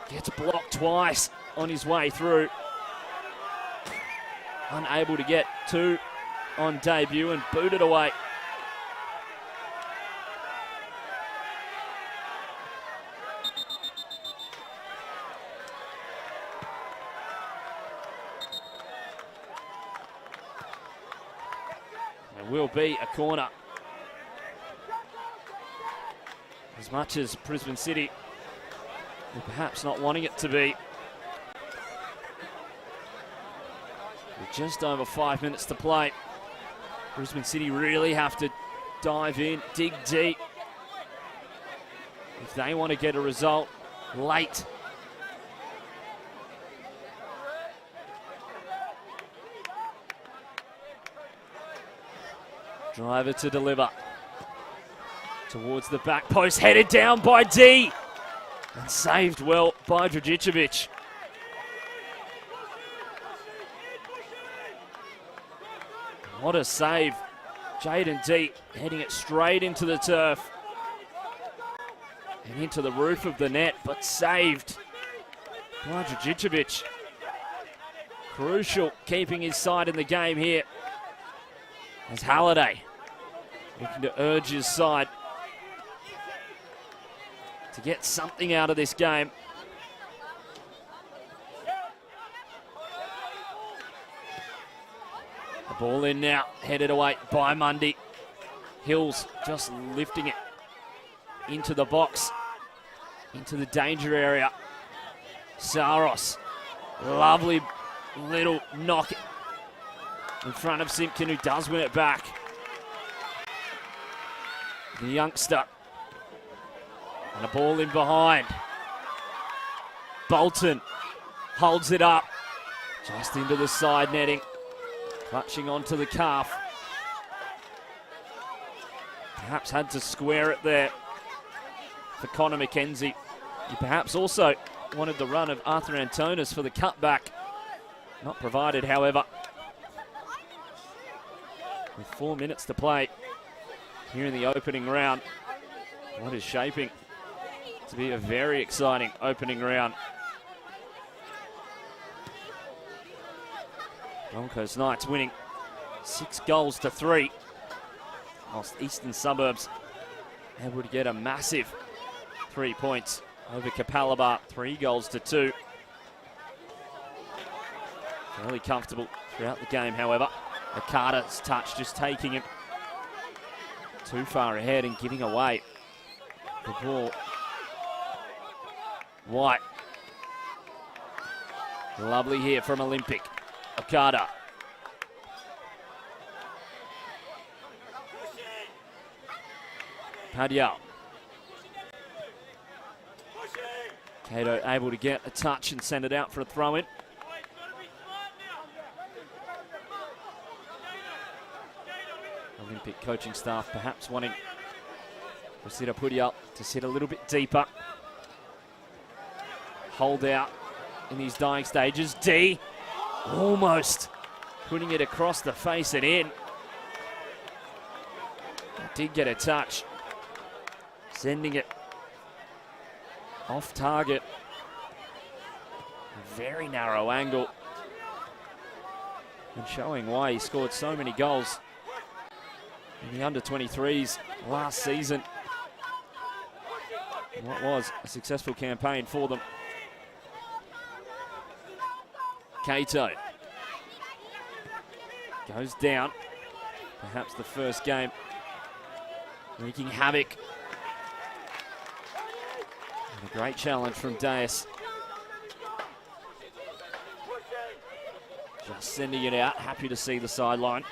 gets blocked twice on his way through. Unable to get 2 on debut and booted away. There will be a corner. As much as Brisbane City Or perhaps not wanting it to be. With just over 5 minutes to play, Brisbane City really have to dive in, dig deep, if they want to get a result late. Driver to deliver. Towards the back post, headed down by D. And saved well by Dragicevic. What a save. Jaden D heading it straight into the turf. And into the roof of the net, but saved by Dragicevic. Crucial, keeping his side in the game here. As Halliday looking to urge his side to get something out of this game. The ball in now, headed away by Mundy. Hills just lifting it into the box, into the danger area. Saros, lovely little knock in front of Simpkin, who does win it back. The youngster. And a ball in behind. Bolton holds it up. Just into the side netting. Clutching onto the calf. Perhaps had to square it there for Connor McKenzie. He perhaps also wanted the run of Arthur Antonis for the cutback. Not provided, however. With 4 minutes to play here in the opening round. What is shaping to be a very exciting opening round. Broncos Knights winning 6-3. Whilst Eastern Suburbs able to get a massive 3 points over Capalaba, 3-2. Fairly comfortable throughout the game, however. Okada's touch just taking him too far ahead and giving away the ball. White. Lovely here from Olympic. Okada. Padial. Cato able to get a touch and send it out for a throw-in. Olympic coaching staff perhaps wanting Rosita Padial to sit a little bit deeper. Hold out in these dying stages. D almost putting it across the face and in. Did get a touch. Sending it off target. A very narrow angle. And showing why he scored so many goals in the under-23s last season. What was a successful campaign for them. Cato goes down. Perhaps the first game wreaking havoc. And a great challenge from Deus. Just sending it out. Happy to see the sideline.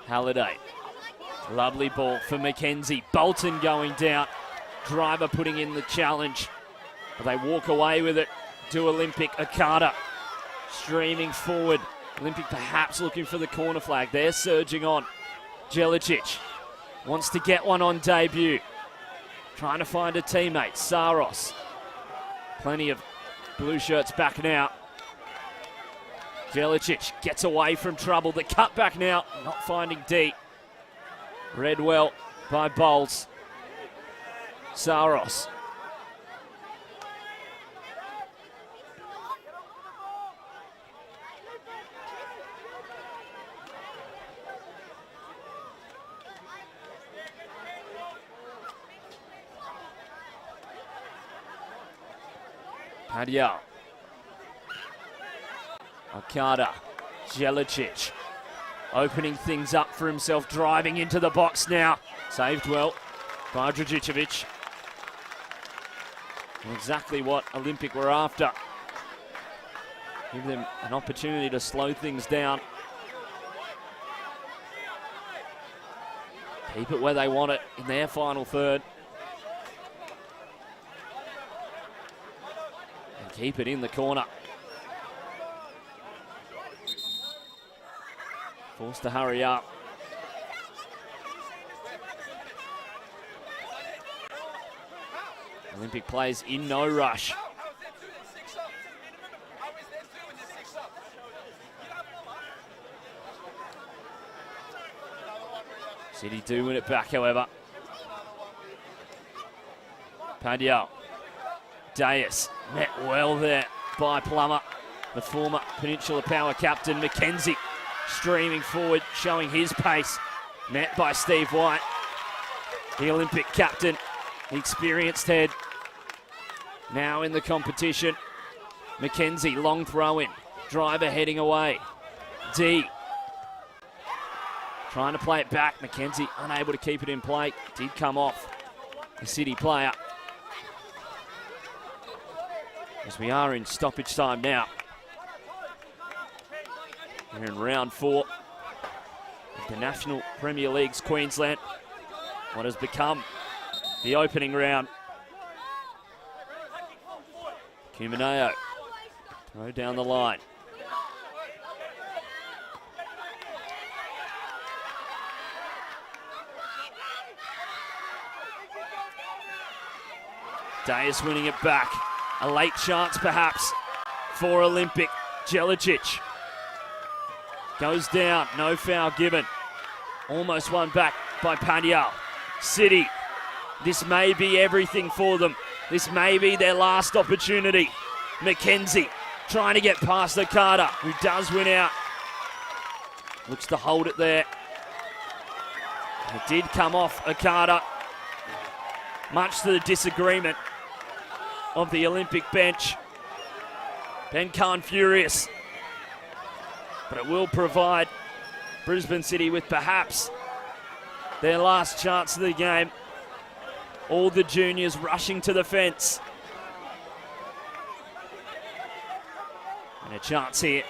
Halliday. Lovely ball for McKenzie. Bolton going down. Driver putting in the challenge. But they walk away with it to Olympic. Okada streaming forward. Olympic perhaps looking for the corner flag. They're surging on. Jelicic wants to get one on debut. Trying to find a teammate. Saros. Plenty of blue shirts back now. Jelicic gets away from trouble. The cutback now, not finding D. Redwell by Bowles. Saros. Padilla. Okada. Jelicic. Opening things up for himself, driving into the box now. Saved well by Dragicevic. Exactly what Olympic were after. Give them an opportunity to slow things down. Keep it where they want it in their final third. And keep it in the corner. Forced to hurry up. Olympic plays in no rush. City do win it back, however. Padilla. Deus met well there by Plummer. The former Peninsula Power captain, McKenzie, streaming forward, showing his pace. Met by Steve White, the Olympic captain, the experienced head. Now in the competition. McKenzie, long throw in. Driver heading away. D. Trying to play it back. McKenzie unable to keep it in play. Did come off the City player. As we are in stoppage time now. We're in round 4 of the National Premier League's Queensland. What has become the opening round. Cumineo, throw down the line. Deus winning it back. A late chance perhaps for Olympic. Jelicic goes down, no foul given. Almost won back by Padilla. City, this may be everything for them. This may be their last opportunity. McKenzie trying to get past Okada, who does win out. Looks to hold it there. It did come off Okada, much to the disagreement of the Olympic bench. Ben Khan furious, but it will provide Brisbane City with perhaps their last chance of the game. All the juniors rushing to the fence. And a chance here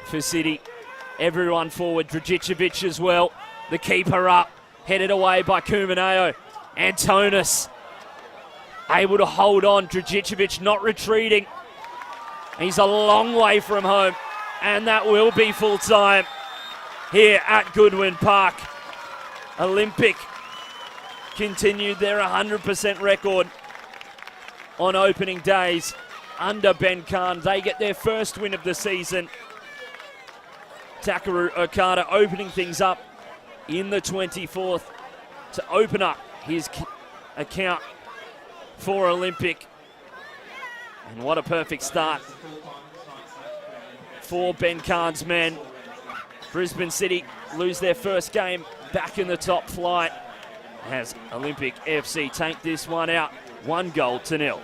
for City. Everyone forward. Dragicevic as well. The keeper up. Headed away by Cumineo. Antonis able to hold on. Dragicevic not retreating. He's a long way from home. And that will be full time here at Goodwin Park. Olympic continued their 100% record on opening days under Ben Khan. They get their first win of the season. Takaru Okada opening things up in the 24th to open up his account for Olympic. And what a perfect start for Ben Khan's men. Brisbane City lose their first game back in the top flight as Olympic FC take this one out 1-0.